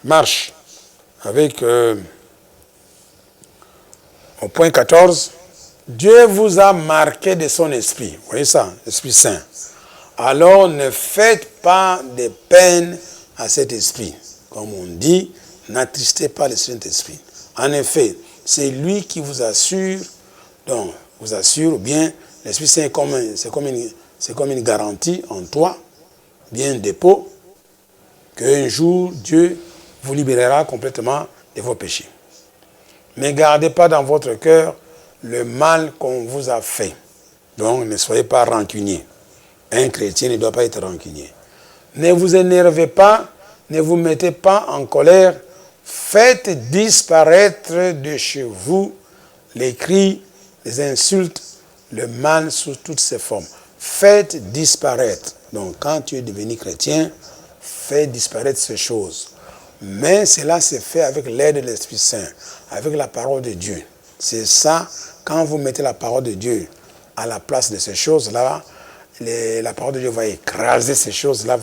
S1: marche avec au point 14. Dieu vous a marqué de son esprit. Vous voyez ça, Esprit Saint. Alors ne faites pas de peine à cet esprit. Comme on dit, n'attristez pas le Saint-Esprit. En effet, c'est lui qui vous assure, donc vous assure, ou bien l'Esprit Saint c'est comme une garantie en toi, bien un dépôt, qu'un jour Dieu vous libérera complètement de vos péchés. Ne gardez pas dans votre cœur le mal qu'on vous a fait. Donc ne soyez pas rancunier. Un chrétien ne doit pas être rancunier. Ne vous énervez pas, ne vous mettez pas en colère. Faites disparaître de chez vous les cris, les insultes, le mal sous toutes ses formes. Faites disparaître. Donc, quand tu es devenu chrétien, fais disparaître ces choses. Mais cela se fait avec l'aide de l'Esprit Saint, avec la parole de Dieu. C'est ça, quand vous mettez la parole de Dieu à la place de ces choses-là, la parole de Dieu va écraser ces choses-là,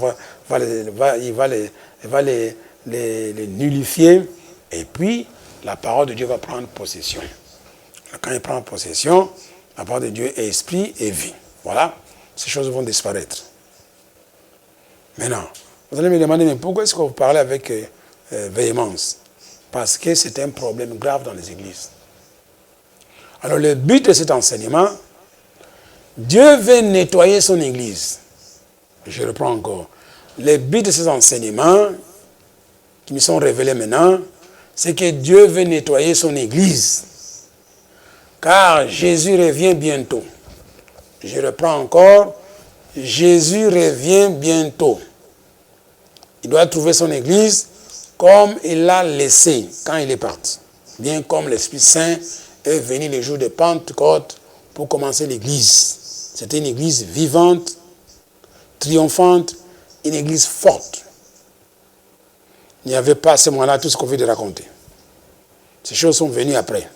S1: il va les nullifier, et puis la parole de Dieu va prendre possession. Quand il prend possession, la parole de Dieu est esprit et vie. Voilà, ces choses vont disparaître. Maintenant, vous allez me demander, mais pourquoi est-ce que vous parlez avec véhémence? Parce que c'est un problème grave dans les églises. Alors le but de cet enseignement, Dieu veut nettoyer son église. Je reprends encore. Le but de ces enseignements qui me sont révélés maintenant, c'est que Dieu veut nettoyer son église. Car Jésus revient bientôt. Je reprends encore. Jésus revient bientôt. Il doit trouver son église comme il l'a laissée quand il est parti. Bien comme l'Esprit Saint est venu le jour de Pentecôte pour commencer l'église. C'était une église vivante, triomphante, une église forte. Il n'y avait pas à ce moment-là tout ce qu'on vient de raconter. Ces choses sont venues après.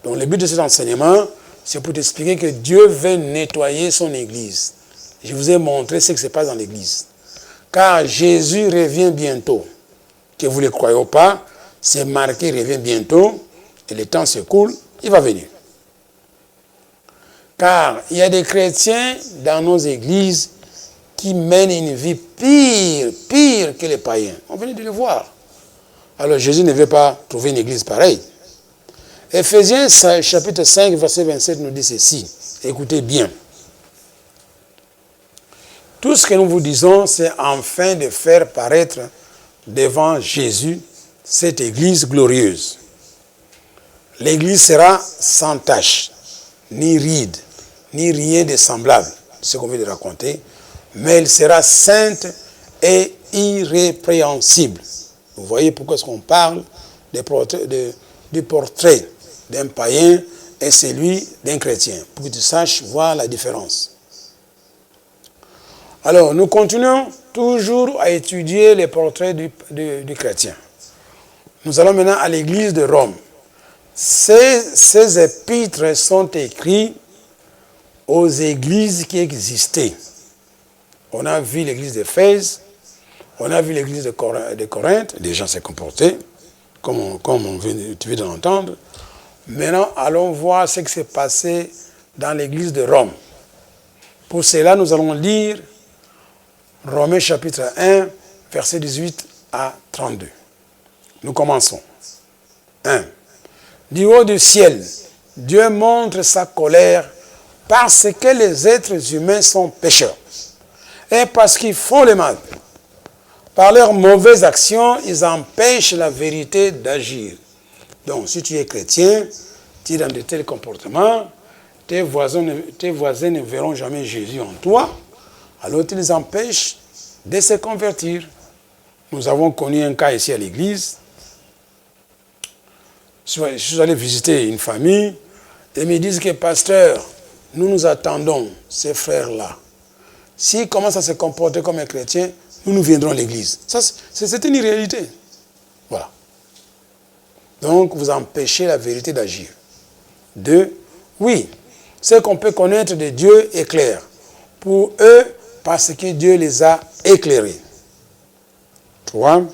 S1: Donc le but de cet enseignement, c'est pour t'expliquer que Dieu veut nettoyer son église. Je vous ai montré ce qui se passe dans l'église. Car Jésus revient bientôt. Que vous ne le croyez pas, c'est marqué, il revient bientôt, et le temps s'écoule, il va venir. Car il y a des chrétiens dans nos églises qui mènent une vie pire que les païens. On venait de le voir. Alors Jésus ne veut pas trouver une église pareille. Éphésiens chapitre 5, verset 27 nous dit ceci. Écoutez bien. Tout ce que nous vous disons, c'est afin de faire paraître devant Jésus cette église glorieuse. L'église sera sans tache, ni ride, ni rien de semblable, ce qu'on vient de raconter, mais elle sera sainte et irrépréhensible. Vous voyez pourquoi est-ce qu'on parle du portrait d'un païen et celui d'un chrétien, pour que tu saches voir la différence. Alors, nous continuons toujours à étudier les portraits du chrétien. Nous allons maintenant à l'église de Rome. Ces épîtres sont écrits aux églises qui existaient. On a vu l'église d'Éphèse, on a vu l'église de Corinthe, les gens s'est comportés, comme tu viens de l'entendre. Maintenant, allons voir ce qui s'est passé dans l'église de Rome. Pour cela, nous allons lire Romains chapitre 1, versets 18 à 32. Nous commençons. 1. Du haut du ciel, Dieu montre sa colère parce que les êtres humains sont pécheurs et parce qu'ils font le mal. Par leurs mauvaises actions, ils empêchent la vérité d'agir. Donc, si tu es chrétien, tu es dans de tels comportements, tes voisins ne verront jamais Jésus en toi, alors tu les empêches de se convertir. Nous avons connu un cas ici à l'église. Je suis allé visiter une famille et ils me disent que, pasteur, nous attendons ces frères-là. S'ils commencent à se comporter comme un chrétien, nous viendrons à l'église. Ça, c'est une réalité. Voilà. Donc, vous empêchez la vérité d'agir. 2. Oui, ce qu'on peut connaître de Dieu est clair. Pour eux, parce que Dieu les a éclairés. 3.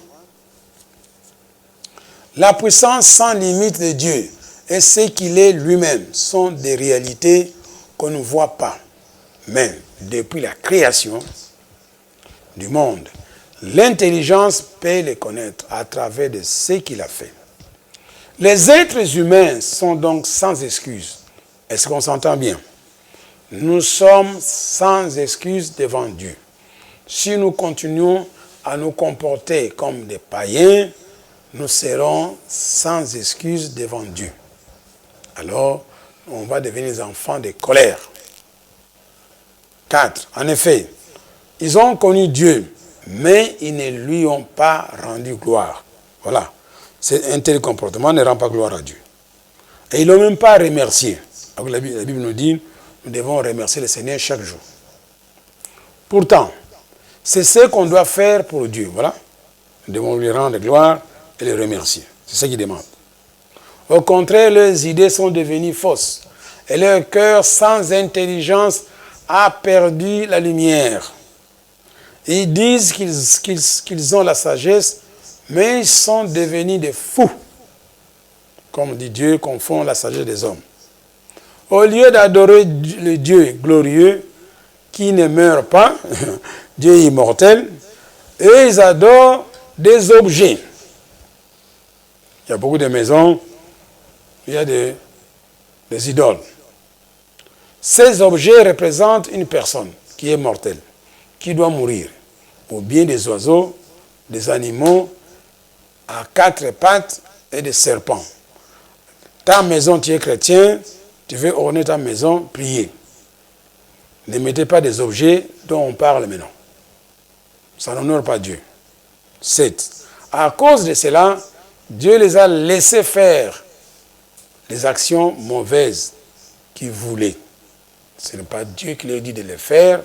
S1: La puissance sans limite de Dieu et ce qu'il est lui-même sont des réalités qu'on ne voit pas. Mais depuis la création du monde, l'intelligence peut les connaître à travers de ce qu'il a fait. Les êtres humains sont donc sans excuse. Est-ce qu'on s'entend bien? Nous sommes sans excuse devant Dieu. Si nous continuons à nous comporter comme des païens, nous serons sans excuse devant Dieu. Alors, on va devenir des enfants de colère. 4. En effet, ils ont connu Dieu, mais ils ne lui ont pas rendu gloire. Voilà. Un tel comportement ne rend pas gloire à Dieu. Et ils ne l'ont même pas remercié. Alors la Bible nous dit, nous devons remercier le Seigneur chaque jour. Pourtant, c'est ce qu'on doit faire pour Dieu. Voilà. Nous devons lui rendre gloire et le remercier. C'est ce qu'il demande. Au contraire, leurs idées sont devenues fausses. Et leur cœur sans intelligence a perdu la lumière. Ils disent qu'ils ont la sagesse, mais ils sont devenus des fous. Comme dit Dieu, confond la sagesse des hommes. Au lieu d'adorer le Dieu glorieux, qui ne meurt pas, Dieu immortel, eux, ils adorent des objets. Il y a beaucoup de maisons, il y a des idoles. Ces objets représentent une personne qui est mortelle, qui doit mourir, ou bien des oiseaux, des animaux à quatre pattes et des serpents. Ta maison, tu es chrétien, tu veux orner ta maison, prier. Ne mettez pas des objets dont on parle maintenant. Ça n'honore pas Dieu. 7. À cause de cela, Dieu les a laissés faire les actions mauvaises qu'ils voulaient. Ce n'est pas Dieu qui leur dit de les faire.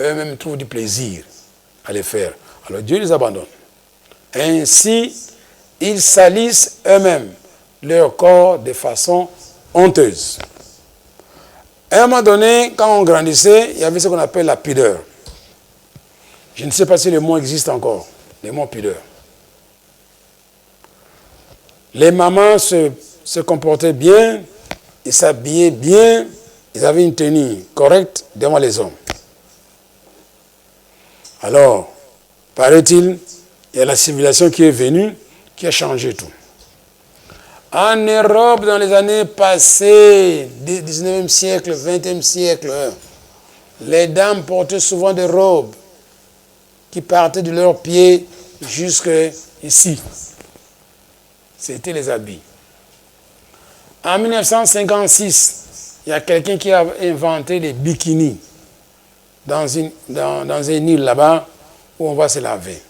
S1: Eux-mêmes trouvent du plaisir à les faire. Alors Dieu les abandonne. Ainsi, ils salissent eux-mêmes leur corps de façon honteuse. À un moment donné, quand on grandissait, il y avait ce qu'on appelle la pudeur. Je ne sais pas si le mot existe encore, le mot pudeur. Les mamans se comportaient bien, ils s'habillaient bien, ils avaient une tenue correcte devant les hommes. Alors, paraît-il, il y a la civilisation qui est venue, qui a changé tout. En Europe, dans les années passées, du 19e siècle, 20e siècle, les dames portaient souvent des robes qui partaient de leurs pieds jusqu'ici. C'était les habits. En 1956, il y a quelqu'un qui a inventé les bikinis dans une île là-bas où on va se laver.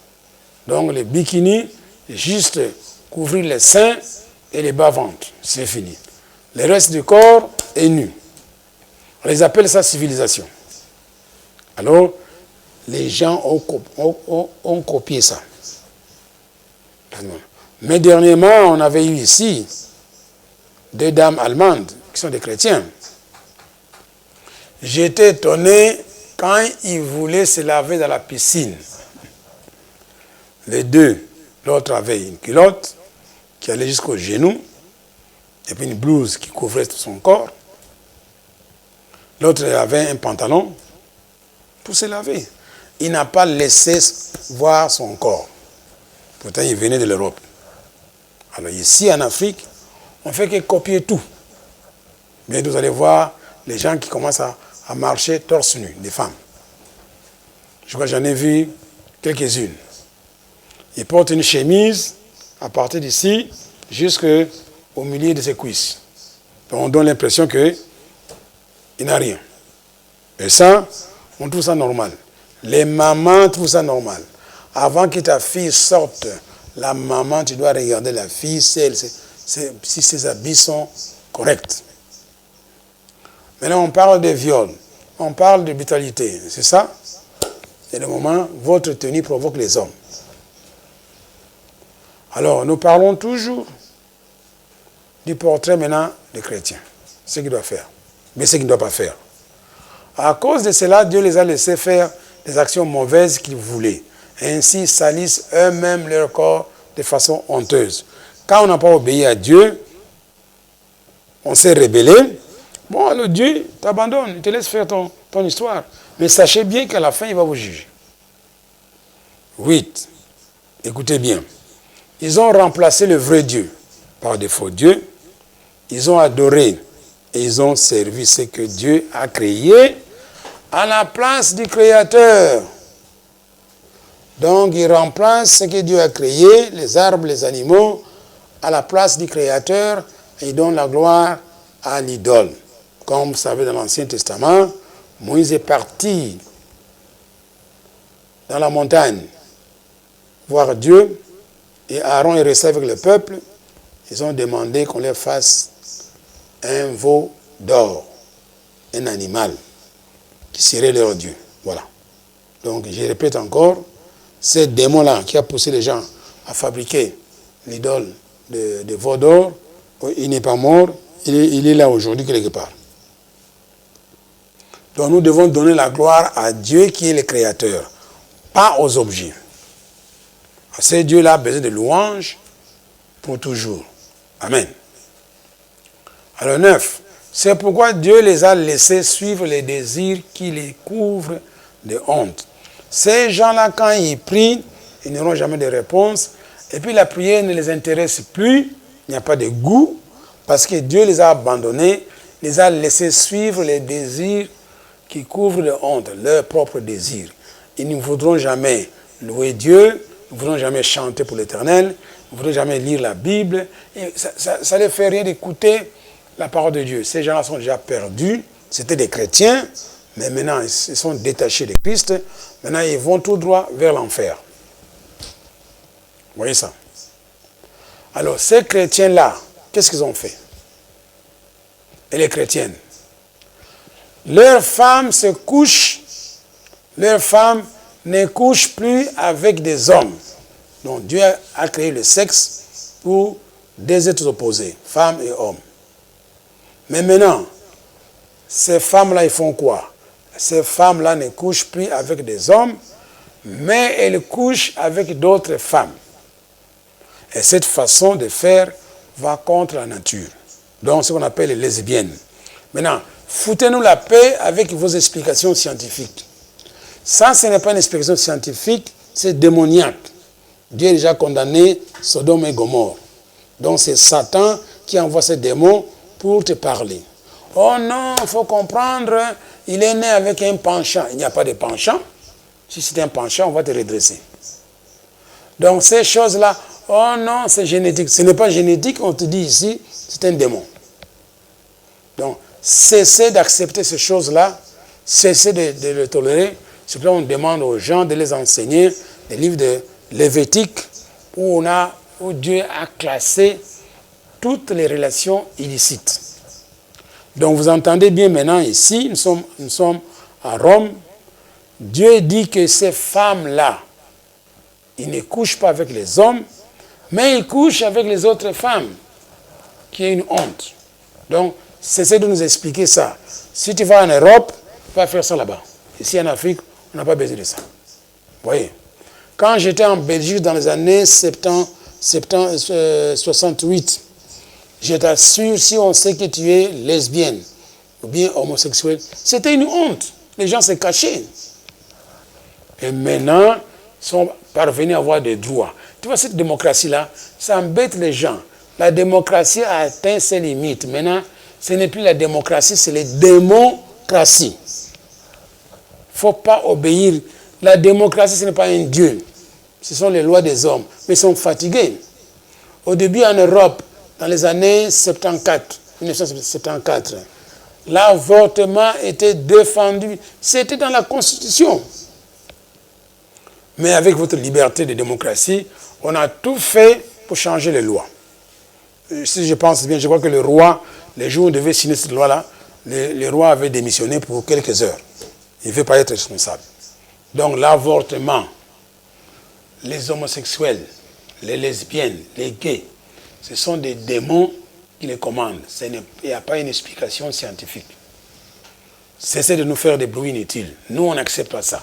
S1: Donc les bikinis, juste couvrir les seins et les bas-ventres. C'est fini. Le reste du corps est nu. On les appelle ça civilisation. Alors, les gens ont copié ça. Mais dernièrement, on avait eu ici 2 dames allemandes qui sont des chrétiens. J'étais étonné quand ils voulaient se laver dans la piscine. Les deux, l'autre avait une culotte qui allait jusqu'au genou, et puis une blouse qui couvrait tout son corps. L'autre avait un pantalon pour se laver. Il n'a pas laissé voir son corps. Pourtant, il venait de l'Europe. Alors ici, en Afrique, on ne fait que copier tout. Mais vous allez voir les gens qui commencent à marcher torse nu, des femmes. Je crois que j'en ai vu quelques-unes. Ils portent une chemise à partir d'ici jusqu'au milieu de ses cuisses. Donc on donne l'impression qu'il n'a rien. Et ça, on trouve ça normal. Les mamans trouvent ça normal. Avant que ta fille sorte, la maman, tu dois regarder la fille si ses habits sont corrects. Maintenant, on parle de viol. On parle de brutalité. C'est ça? Et le moment, votre tenue provoque les hommes. Alors, nous parlons toujours du portrait maintenant des chrétiens. Ce qu'ils doivent faire. Mais ce qu'ils ne doivent pas faire. À cause de cela, Dieu les a laissés faire des actions mauvaises qu'ils voulaient. Ainsi, ils salissent eux-mêmes leur corps de façon honteuse. Quand on n'a pas obéi à Dieu, on s'est rébellé. Bon, alors Dieu t'abandonne, il te laisse faire ton histoire. Mais sachez bien qu'à la fin, il va vous juger. 8. Écoutez bien. Ils ont remplacé le vrai Dieu par des faux dieux. Ils ont adoré et ils ont servi ce que Dieu a créé à la place du Créateur. Donc, ils remplacent ce que Dieu a créé, les arbres, les animaux, à la place du Créateur et ils donnent la gloire à l'idole. Comme vous savez, dans l'Ancien Testament, Moïse est parti dans la montagne voir Dieu, et Aaron est resté avec le peuple, ils ont demandé qu'on leur fasse un veau d'or, un animal qui serait leur Dieu. Voilà. Donc je répète encore, ce démon-là qui a poussé les gens à fabriquer l'idole de veau d'or, il n'est pas mort, il est là aujourd'hui quelque part. Donc nous devons donner la gloire à Dieu qui est le créateur, pas aux objets. Ce Dieu-là a besoin de louanges pour toujours. Amen. Alors 9. C'est pourquoi Dieu les a laissés suivre les désirs qui les couvrent de honte. Ces gens-là, quand ils prient, ils n'auront jamais de réponse. Et puis la prière ne les intéresse plus. Il n'y a pas de goût. Parce que Dieu les a abandonnés, les a laissés suivre les désirs qui couvrent de honte, leurs propres désirs. Ils ne voudront jamais louer Dieu, ils ne voudront jamais chanter pour l'Éternel, ils ne voudront jamais lire la Bible. Et ça ne les fait rien d'écouter la parole de Dieu. Ces gens-là sont déjà perdus. C'était des chrétiens, mais maintenant ils se sont détachés de Christ. Maintenant ils vont tout droit vers l'enfer. Vous voyez ça? Alors ces chrétiens-là, qu'est-ce qu'ils ont fait? Et les chrétiennes, leurs femmes se couchent, leurs femmes ne couchent plus avec des hommes. Donc Dieu a créé le sexe pour deux êtres opposés, femmes et hommes. Mais maintenant, ces femmes-là, ils font quoi? Ces femmes-là ne couchent plus avec des hommes, mais elles couchent avec d'autres femmes. Et cette façon de faire va contre la nature. Donc, ce qu'on appelle les lesbiennes. Maintenant, foutez-nous la paix avec vos explications scientifiques. Ça, ce n'est pas une explication scientifique, c'est démoniaque. Dieu a déjà condamné Sodome et Gomorrhe. Donc, c'est Satan qui envoie ces démons pour te parler. Oh non, il faut comprendre, il est né avec un penchant. Il n'y a pas de penchant. Si c'est un penchant, on va te redresser. Donc, ces choses-là, oh non, c'est génétique. Ce n'est pas génétique, on te dit ici, c'est un démon. Donc, cessez d'accepter ces choses-là, cessez de le tolérer. C'est pourquoi on demande aux gens de les enseigner des livres de Lévitique où Dieu a classé toutes les relations illicites. Donc, vous entendez bien maintenant ici, nous sommes à Rome. Dieu dit que ces femmes-là, ils ne couchent pas avec les hommes, mais ils couchent avec les autres femmes, qui est une honte. Donc, cessez de nous expliquer ça. Si tu vas en Europe, tu vas faire ça là-bas. Ici en Afrique, on n'a pas besoin de ça. Vous voyez? Quand j'étais en Belgique dans les années 68, je t'assure, si on sait que tu es lesbienne ou bien homosexuelle, c'était une honte. Les gens se cachaient. Et maintenant, ils sont parvenus à avoir des droits. Tu vois, cette démocratie-là, ça embête les gens. La démocratie a atteint ses limites. Maintenant, ce n'est plus la démocratie, c'est la démocratie. Il ne faut pas obéir. La démocratie, ce n'est pas un Dieu. Ce sont les lois des hommes. Mais ils sont fatigués. Au début, en Europe, dans les années 1974, l'avortement était défendu. C'était dans la Constitution. Mais avec votre liberté de démocratie, on a tout fait pour changer les lois. Si je pense bien, je crois que le roi, les jours où on devait signer cette loi-là, le roi avait démissionné pour quelques heures. Il ne veut pas être responsable. Donc l'avortement, les homosexuels, les lesbiennes, les gays, ce sont des démons qui les commandent. Il n'y a pas une explication scientifique. Cessez de nous faire des bruits inutiles. Nous, on n'accepte pas ça.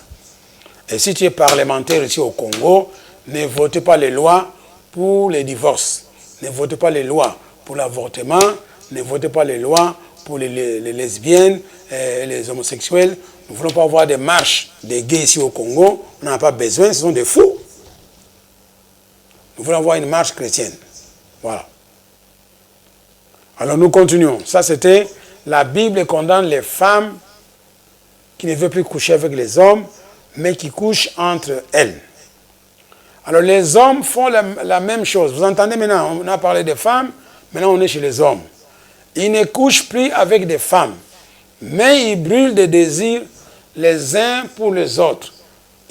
S1: Et si tu es parlementaire ici au Congo, ne votez pas les lois pour les divorces. Ne votez pas les lois pour l'avortement. Ne votez pas les lois pour les lesbiennes et les homosexuels. Nous ne voulons pas avoir des marches des gays ici au Congo. On n'en a pas besoin, ce sont des fous. Nous voulons avoir une marche chrétienne. Voilà. Alors nous continuons. Ça, c'était la Bible condamne les femmes qui ne veulent plus coucher avec les hommes, mais qui couchent entre elles. Alors les hommes font la même chose. Vous entendez maintenant, on a parlé des femmes, maintenant on est chez les hommes. Ils ne couchent plus avec des femmes, mais ils brûlent des désirs les uns pour les autres.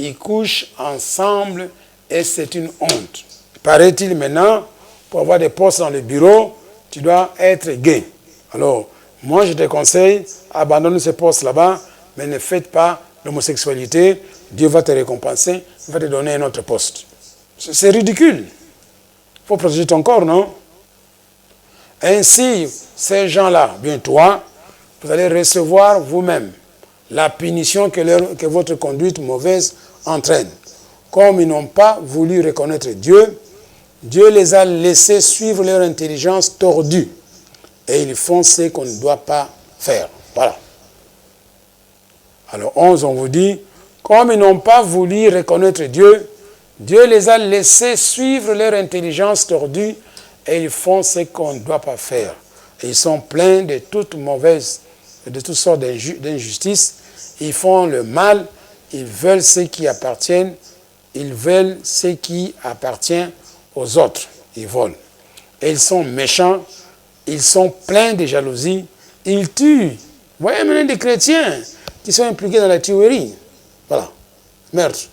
S1: ils couchent ensemble et c'est une honte. Paraît-il maintenant, pour avoir des postes dans le bureau, tu dois être gay. Alors, moi je te conseille, abandonne ces postes là-bas, mais ne faites pas l'homosexualité. Dieu va te récompenser, il va te donner un autre poste. C'est ridicule. Il faut protéger ton corps, non? Ainsi, ces gens-là, bien toi, vous allez recevoir vous-même la punition que votre conduite mauvaise entraîne. Comme ils n'ont pas voulu reconnaître Dieu, Dieu les a laissés suivre leur intelligence tordue. Et ils font ce qu'on ne doit pas faire. Voilà. Alors 11, on vous dit, comme ils n'ont pas voulu reconnaître Dieu, Dieu les a laissés suivre leur intelligence tordue et ils font ce qu'on ne doit pas faire. Et ils sont pleins de toutes mauvaises, de toutes sortes d'injustices. Ils font le mal, ils veulent ce qui appartient, ils veulent ce qui appartient aux autres. Ils volent. Et ils sont méchants, ils sont pleins de jalousie, ils tuent. Vous voyez maintenant des chrétiens qui sont impliqués dans la tuerie. Voilà, meurtre,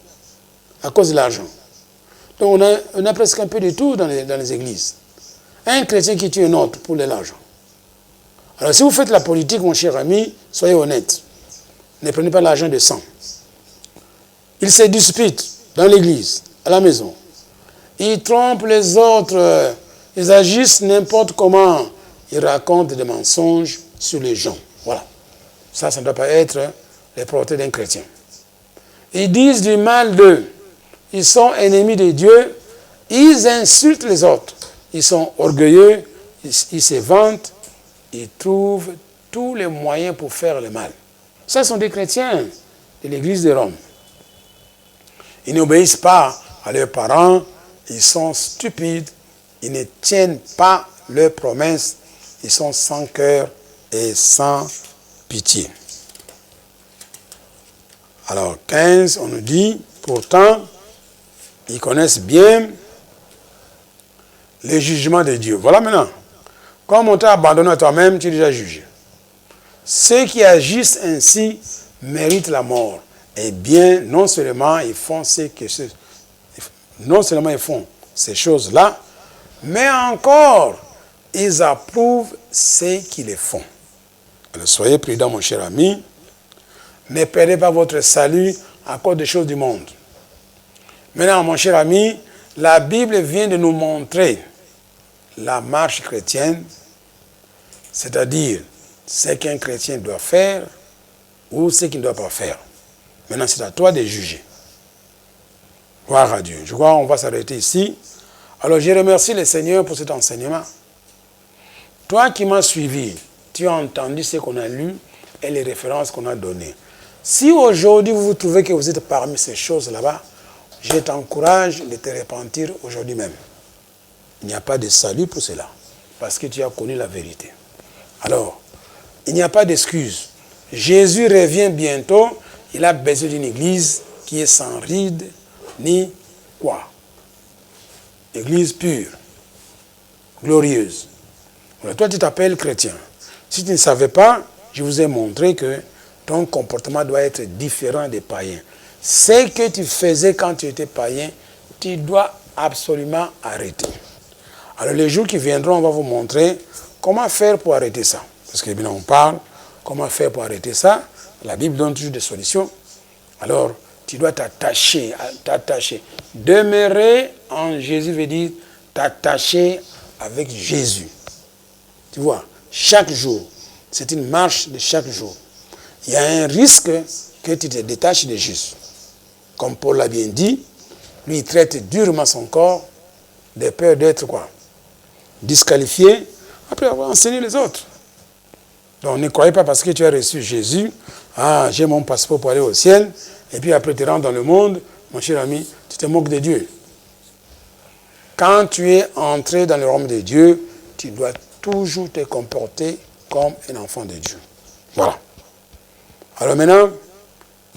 S1: à cause de l'argent. Donc on a presque un peu de tout dans les églises. Un chrétien qui tue un autre pour de l'argent. Alors si vous faites la politique, mon cher ami, soyez honnête. Ne prenez pas l'argent de sang. Ils se disputent dans l'église, à la maison. Ils trompent les autres. Ils agissent n'importe comment. Ils racontent des mensonges sur les gens. Voilà. Ça ne doit pas être les propriétés d'un chrétien. Ils disent du mal d'eux. Ils sont ennemis de Dieu. Ils insultent les autres. Ils sont orgueilleux. Ils se vantent. Ils trouvent tous les moyens pour faire le mal. Ce sont des chrétiens de l'église de Rome. Ils n'obéissent pas à leurs parents. Ils sont stupides. Ils ne tiennent pas leurs promesses. Ils sont sans cœur et sans pitié. Alors, 15, on nous dit, pourtant, ils connaissent bien les jugements de Dieu. Voilà maintenant. Comme on t'a abandonné à toi-même, tu es déjà jugé. Ceux qui agissent ainsi méritent la mort. Eh bien, non seulement ils font ces choses-là, mais encore, ils approuvent ceux qui les font. Alors, soyez prudents, mon cher ami. Ne perdez pas votre salut à cause des choses du monde. Maintenant, mon cher ami, la Bible vient de nous montrer la marche chrétienne, c'est-à-dire ce qu'un chrétien doit faire ou ce qu'il ne doit pas faire. Maintenant, c'est à toi de juger. Gloire à Dieu. Je crois qu'on va s'arrêter ici. Alors, je remercie le Seigneur pour cet enseignement. Toi qui m'as suivi, tu as entendu ce qu'on a lu et les références qu'on a données. Si aujourd'hui vous trouvez que vous êtes parmi ces choses là-bas, je t'encourage de te repentir aujourd'hui même. Il n'y a pas de salut pour cela, parce que tu as connu la vérité. Alors, il n'y a pas d'excuse. Jésus revient bientôt, il a besoin d'une église qui est sans ride, ni quoi. Église pure, glorieuse. Alors, toi, tu t'appelles chrétien. Si tu ne savais pas, je vous ai montré que ton comportement doit être différent des païens. Ce que tu faisais quand tu étais païen, tu dois absolument arrêter. Alors les jours qui viendront, on va vous montrer comment faire pour arrêter ça. Parce que bien on parle, comment faire pour arrêter ça. La Bible donne toujours des solutions. Alors, tu dois t'attacher. Demeurer en Jésus veut dire t'attacher avec Jésus. Tu vois, chaque jour, c'est une marche de chaque jour. Il y a un risque que tu te détaches de Jésus. Comme Paul l'a bien dit, lui il traite durement son corps de peur d'être quoi? Disqualifié après avoir enseigné les autres. Donc ne croyez pas parce que tu as reçu Jésus, ah j'ai mon passeport pour aller au ciel, et puis après tu rentres dans le monde, mon cher ami, tu te moques de Dieu. Quand tu es entré dans le royaume de Dieu, tu dois toujours te comporter comme un enfant de Dieu. Voilà. Alors maintenant,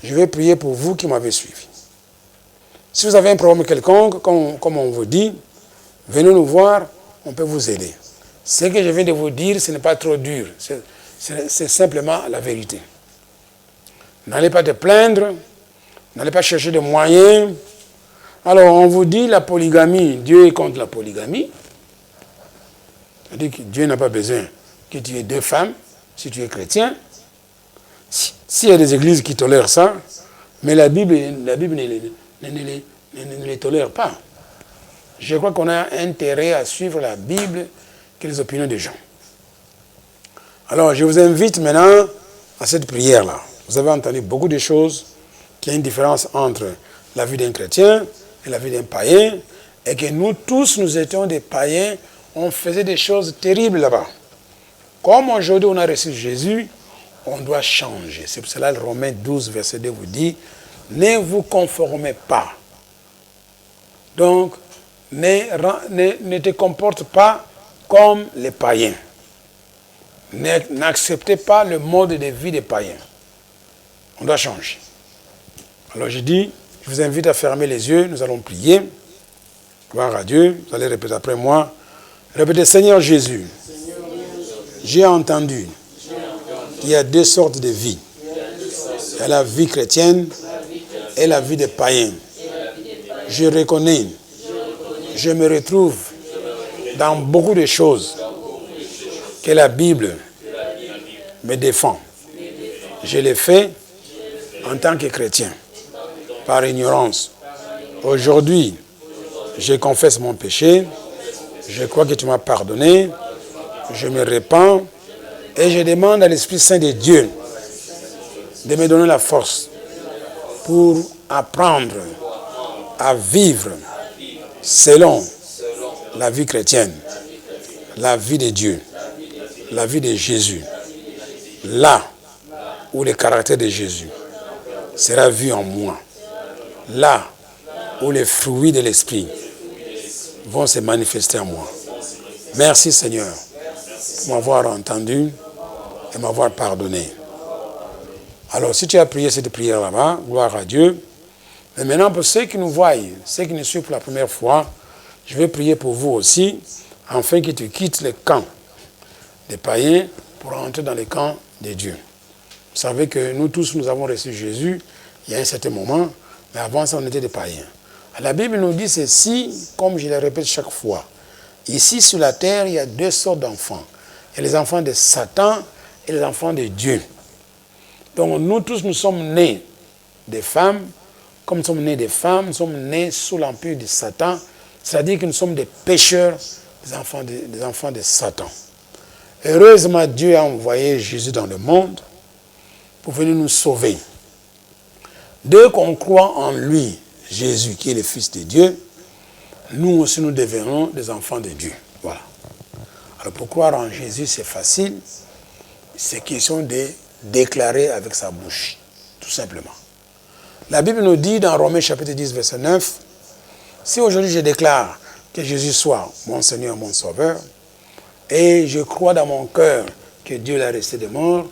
S1: je vais prier pour vous qui m'avez suivi. Si vous avez un problème quelconque, comme on vous dit, venez nous voir, on peut vous aider. Ce que je viens de vous dire, ce n'est pas trop dur. C'est simplement la vérité. N'allez pas te plaindre. N'allez pas chercher des moyens. Alors, on vous dit la polygamie. Dieu est contre la polygamie. C'est-à-dire que Dieu n'a pas besoin que tu aies 2 femmes, si tu es chrétien. S'il y a des églises qui tolèrent ça, mais la Bible ne les tolère pas. Je crois qu'on a intérêt à suivre la Bible que les opinions des gens. Alors, je vous invite maintenant à cette prière-là. Vous avez entendu beaucoup de choses, qu'il y a une différence entre la vie d'un chrétien et la vie d'un païen, et que nous tous, nous étions des païens, on faisait des choses terribles là-bas. Comme aujourd'hui on a reçu Jésus, on doit changer. C'est pour cela que Romains 12, verset 2 vous dit, ne vous conformez pas. Donc, ne te comporte pas comme les païens. N'acceptez pas le mode de vie des païens. On doit changer. Alors je dis, je vous invite à fermer les yeux, nous allons prier. Gloire à Dieu, vous allez répéter après moi. Répétez, Seigneur Jésus, j'ai entendu qu'il y a 2 sortes de vie. Il y a la vie chrétienne et la vie des païens. Je reconnais, je me retrouve dans beaucoup de choses que la Bible me défend. Je l'ai fait en tant que chrétien, par ignorance. Aujourd'hui, je confesse mon péché, je crois que tu m'as pardonné, je me répands et je demande à l'Esprit Saint de Dieu de me donner la force pour apprendre à vivre selon la vie chrétienne, la vie de Dieu, la vie de Jésus, là où le caractère de Jésus sera vu en moi, là où les fruits de l'Esprit vont se manifester en moi. Merci Seigneur pour m'avoir entendu et m'avoir pardonné. Alors si tu as prié cette prière là-bas, gloire à Dieu. Mais maintenant pour ceux qui nous voient, ceux qui nous suivent pour la première fois, je vais prier pour vous aussi, afin que tu quittes le camp des païens pour entrer dans le camp de Dieu. Vous savez que nous tous, nous avons reçu Jésus il y a un certain moment, mais avant ça, on était des païens. La Bible nous dit ceci, comme je le répète chaque fois. Ici, sur la terre, il y a 2 sortes d'enfants. Il y a les enfants de Satan et les enfants de Dieu. Donc, nous tous, nous sommes nés des femmes. Comme nous sommes nés des femmes, nous sommes nés sous l'empire de Satan. C'est-à-dire que nous sommes des pécheurs, des enfants de Satan. Heureusement, Dieu a envoyé Jésus dans le monde pour venir nous sauver. Dès qu'on croit en lui, Jésus, qui est le Fils de Dieu, nous aussi nous devenons des enfants de Dieu. Voilà. Alors pour croire en Jésus, c'est facile. C'est question de déclarer avec sa bouche, tout simplement. La Bible nous dit dans Romains chapitre 10, verset 9, si aujourd'hui je déclare que Jésus soit mon Seigneur, mon Sauveur, et je crois dans mon cœur que Dieu l'a resté de mort,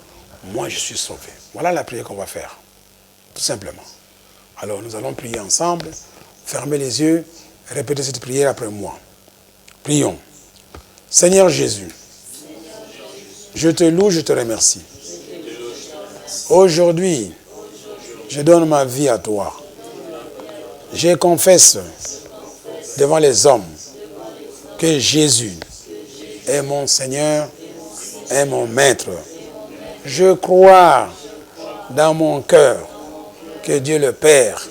S1: moi je suis sauvé. Voilà la prière qu'on va faire, tout simplement. Alors nous allons prier ensemble, fermer les yeux, répéter cette prière après moi. Prions. Seigneur Jésus, je te loue, je te remercie. Aujourd'hui, je donne ma vie à toi. Je confesse devant les hommes que Jésus est mon Seigneur, est mon Maître. Je crois dans mon cœur que Dieu le Père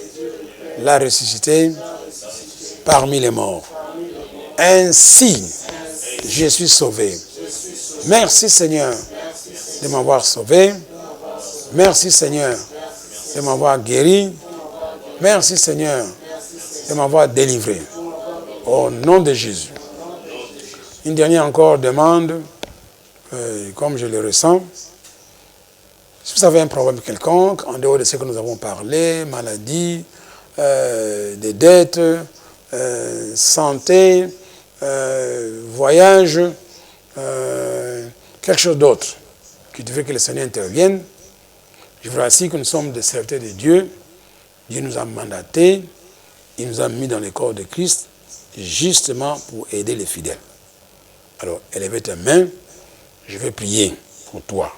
S1: l'a ressuscité parmi les morts. Ainsi, je suis sauvé. Merci Seigneur de m'avoir sauvé. Merci Seigneur de m'avoir guéri. Merci Seigneur de m'avoir délivré. Au nom de Jésus. Une dernière encore demande, comme je le ressens. Si vous avez un problème quelconque, en dehors de ce que nous avons parlé, maladie, des dettes, santé, voyage, quelque chose d'autre qui veut que le Seigneur intervienne, je vous rassure que nous sommes des serviteurs de Dieu. Dieu nous a mandatés, il nous a mis dans le corps de Christ, justement pour aider les fidèles. Alors, élevez tes mains, je vais prier pour toi.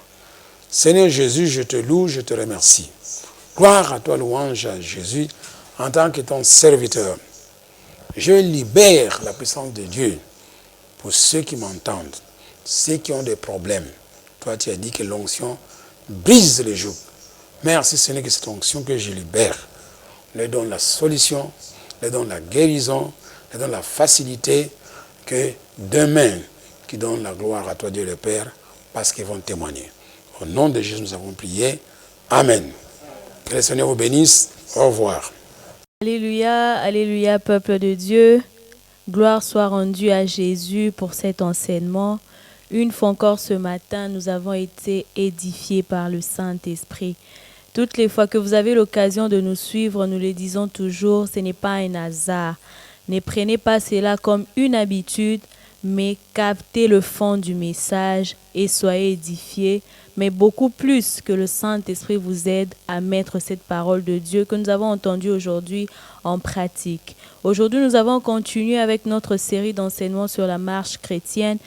S1: Seigneur Jésus, je te loue, je te remercie. Gloire à toi, louange à Jésus, en tant que ton serviteur. Je libère la puissance de Dieu pour ceux qui m'entendent, ceux qui ont des problèmes. Toi, tu as dit que l'onction brise les jougs. Merci Seigneur que cette onction que je libère leur donne la solution, leur donne la guérison, leur donne la facilité, que demain, qui donne la gloire à toi Dieu le Père, parce qu'ils vont témoigner. Au nom de Jésus, nous avons prié. Amen. Que le Seigneur vous bénisse. Au revoir.
S2: Alléluia, alléluia, peuple de Dieu. Gloire soit rendue à Jésus pour cet enseignement. Une fois encore ce matin, nous avons été édifiés par le Saint-Esprit. Toutes les fois que vous avez l'occasion de nous suivre, nous le disons toujours, ce n'est pas un hasard. Ne prenez pas cela comme une habitude, mais captez le fond du message et soyez édifiés, mais beaucoup plus que le Saint-Esprit vous aide à mettre cette parole de Dieu que nous avons entendue aujourd'hui en pratique. Aujourd'hui, nous avons continué avec notre série d'enseignements sur la marche chrétienne,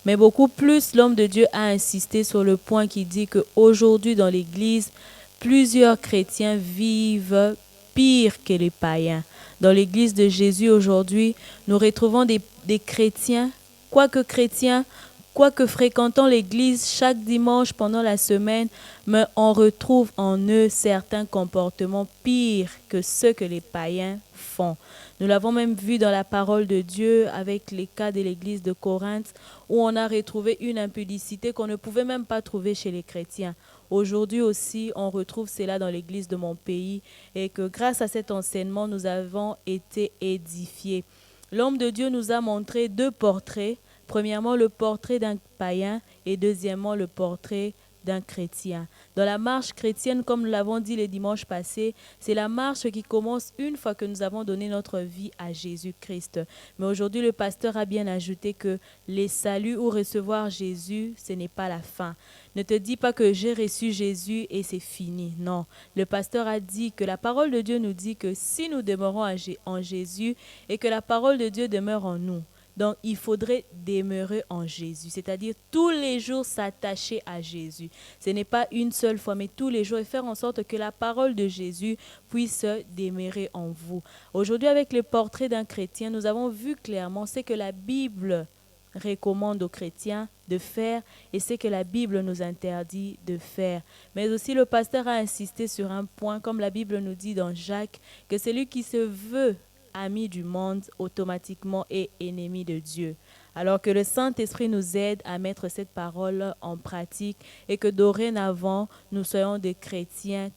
S2: mais beaucoup plus, l'homme de Dieu a insisté sur le point qui dit qu'aujourd'hui dans l'Église, plusieurs chrétiens vivent pire que les païens. Dans l'Église de Jésus aujourd'hui, nous retrouvons des chrétiens, quoique fréquentant l'Église chaque dimanche pendant la semaine, mais on retrouve en eux certains comportements pires que ceux que les païens font. Nous l'avons même vu dans la parole de Dieu avec les cas de l'Église de Corinthe, où on a retrouvé une impudicité qu'on ne pouvait même pas trouver chez les chrétiens. Aujourd'hui aussi, on retrouve cela dans l'église de mon pays et que grâce à cet enseignement, nous avons été édifiés. L'homme de Dieu nous a montré deux portraits. Premièrement, le portrait d'un païen et deuxièmement, le portrait d'un chrétien. Dans la marche chrétienne, comme nous l'avons dit les dimanches passés, c'est la marche qui commence une fois que nous avons donné notre vie à Jésus-Christ. Mais aujourd'hui, le pasteur a bien ajouté que les saluts ou recevoir Jésus, ce n'est pas la fin. Ne te dis pas que j'ai reçu Jésus et c'est fini. Non, le pasteur a dit que la parole de Dieu nous dit que si nous demeurons en Jésus et que la parole de Dieu demeure en nous, donc, il faudrait demeurer en Jésus, c'est-à-dire tous les jours s'attacher à Jésus. Ce n'est pas une seule fois, mais tous les jours et faire en sorte que la parole de Jésus puisse demeurer en vous. Aujourd'hui, avec le portrait d'un chrétien, nous avons vu clairement ce que la Bible recommande aux chrétiens de faire et ce que la Bible nous interdit de faire. Mais aussi, le pasteur a insisté sur un point, comme la Bible nous dit dans Jacques, que celui qui se veut ami du monde, automatiquement est ennemi de Dieu. Alors que le Saint-Esprit nous aide à mettre cette parole en pratique et que dorénavant, nous soyons des chrétiens,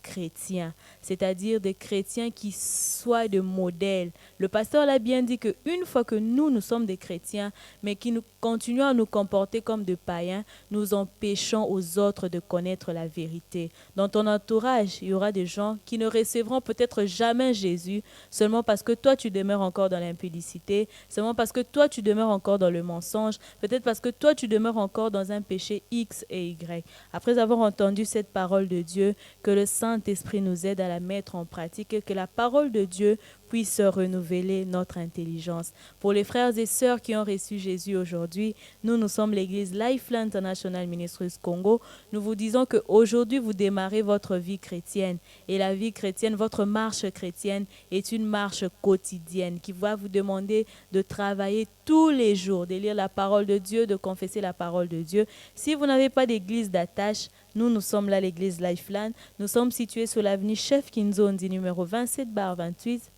S2: c'est-à-dire des chrétiens qui soient de modèles. Le pasteur l'a bien dit qu'une fois que nous sommes des chrétiens, mais qui nous continuons à nous comporter comme des païens, nous empêchons aux autres de connaître la vérité. Dans ton entourage, il y aura des gens qui ne recevront peut-être jamais Jésus seulement parce que toi, tu demeures encore dans l'impudicité, seulement parce que toi, tu demeures encore dans le mensonge, peut-être parce que toi, tu demeures encore dans un péché X et Y. Après avoir entendu cette parole de Dieu, que le Saint-Esprit nous aide à la mettre en pratique et que la parole de Dieu puisse renouveler notre intelligence. Pour les frères et sœurs qui ont reçu Jésus aujourd'hui, nous sommes l'église Lifeline International Ministries Congo. Nous vous disons qu'aujourd'hui, vous démarrez votre vie chrétienne. Et la vie chrétienne, votre marche chrétienne est une marche quotidienne qui va vous demander de travailler tous les jours, de lire la parole de Dieu, de confesser la parole de Dieu. Si vous n'avez pas d'église d'attache, nous sommes là, l'église Lifeline. Nous sommes situés sur l'avenue Chef Kinzondi, numéro 27/28,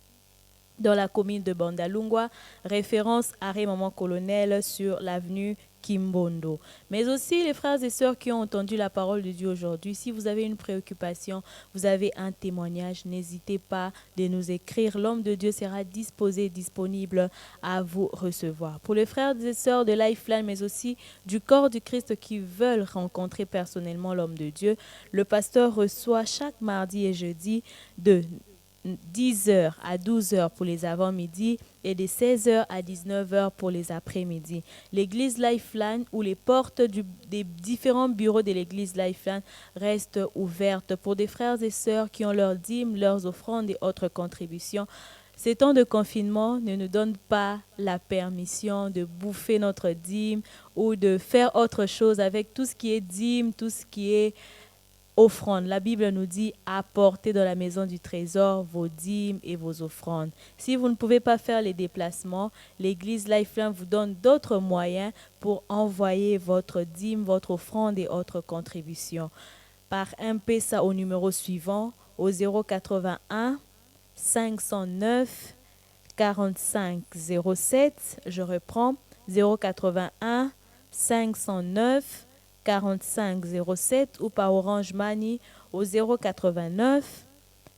S2: dans la commune de Bandalungwa, référence arrêt Maman Colonel sur l'avenue Kimbondo. Mais aussi les frères et sœurs qui ont entendu la parole de Dieu aujourd'hui, si vous avez une préoccupation, vous avez un témoignage, n'hésitez pas de nous écrire. L'homme de Dieu sera disponible à vous recevoir. Pour les frères et sœurs de Lifeline, mais aussi du corps du Christ qui veulent rencontrer personnellement l'homme de Dieu, le pasteur reçoit chaque mardi et jeudi de 10h à 12h pour les avant-midi et de 16h à 19h pour les après-midi. L'église Lifeline ou les portes des différents bureaux de l'église Lifeline restent ouvertes pour des frères et sœurs qui ont leurs dîmes, leurs offrandes et autres contributions. Ces temps de confinement ne nous donnent pas la permission de bouffer notre dîme ou de faire autre chose avec tout ce qui est dîme, tout ce qui est offrandes. La Bible nous dit apportez dans la maison du trésor vos dîmes et vos offrandes. Si vous ne pouvez pas faire les déplacements, l'Église Lifeline vous donne d'autres moyens pour envoyer votre dîme, votre offrande et autres contributions. Par M-Pesa au numéro suivant, au 081 509 45 07. Je reprends, 081 509 45 07 ou par Orange Money au 089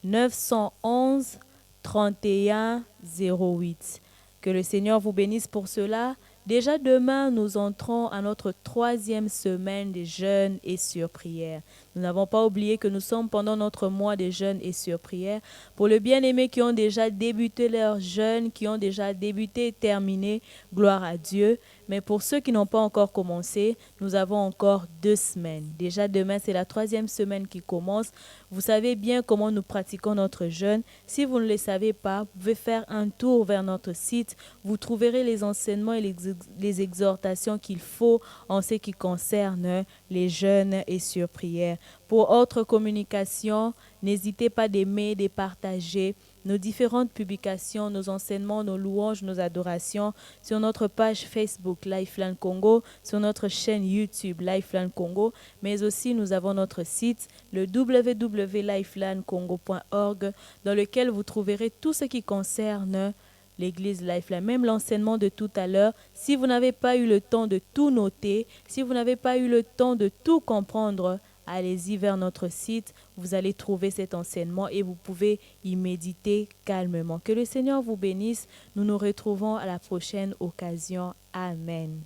S2: 911 31 08. Que le Seigneur vous bénisse pour cela. Déjà demain, nous entrons à notre 3e semaine de jeûne et sur prière. Nous n'avons pas oublié que nous sommes pendant notre mois de jeûne et sur prière. Pour les bien-aimés qui ont déjà débuté leur jeûne, qui ont déjà débuté et terminé, gloire à Dieu. Mais pour ceux qui n'ont pas encore commencé, nous avons encore 2 semaines. Déjà demain, c'est la 3e semaine qui commence. Vous savez bien comment nous pratiquons notre jeûne. Si vous ne le savez pas, vous pouvez faire un tour vers notre site. Vous trouverez les enseignements et les exhortations qu'il faut en ce qui concerne les jeûnes et sur prière. Pour autre communication, n'hésitez pas d'aimer, de partager nos différentes publications, nos enseignements, nos louanges, nos adorations sur notre page Facebook Lifeline Congo, sur notre chaîne YouTube Lifeline Congo, mais aussi nous avons notre site, le www.lifelinecongo.org, dans lequel vous trouverez tout ce qui concerne l'Église Lifeline, même l'enseignement de tout à l'heure. Si vous n'avez pas eu le temps de tout noter, si vous n'avez pas eu le temps de tout comprendre, allez-y vers notre site, vous allez trouver cet enseignement et vous pouvez y méditer calmement. Que le Seigneur vous bénisse. Nous nous retrouvons à la prochaine occasion. Amen.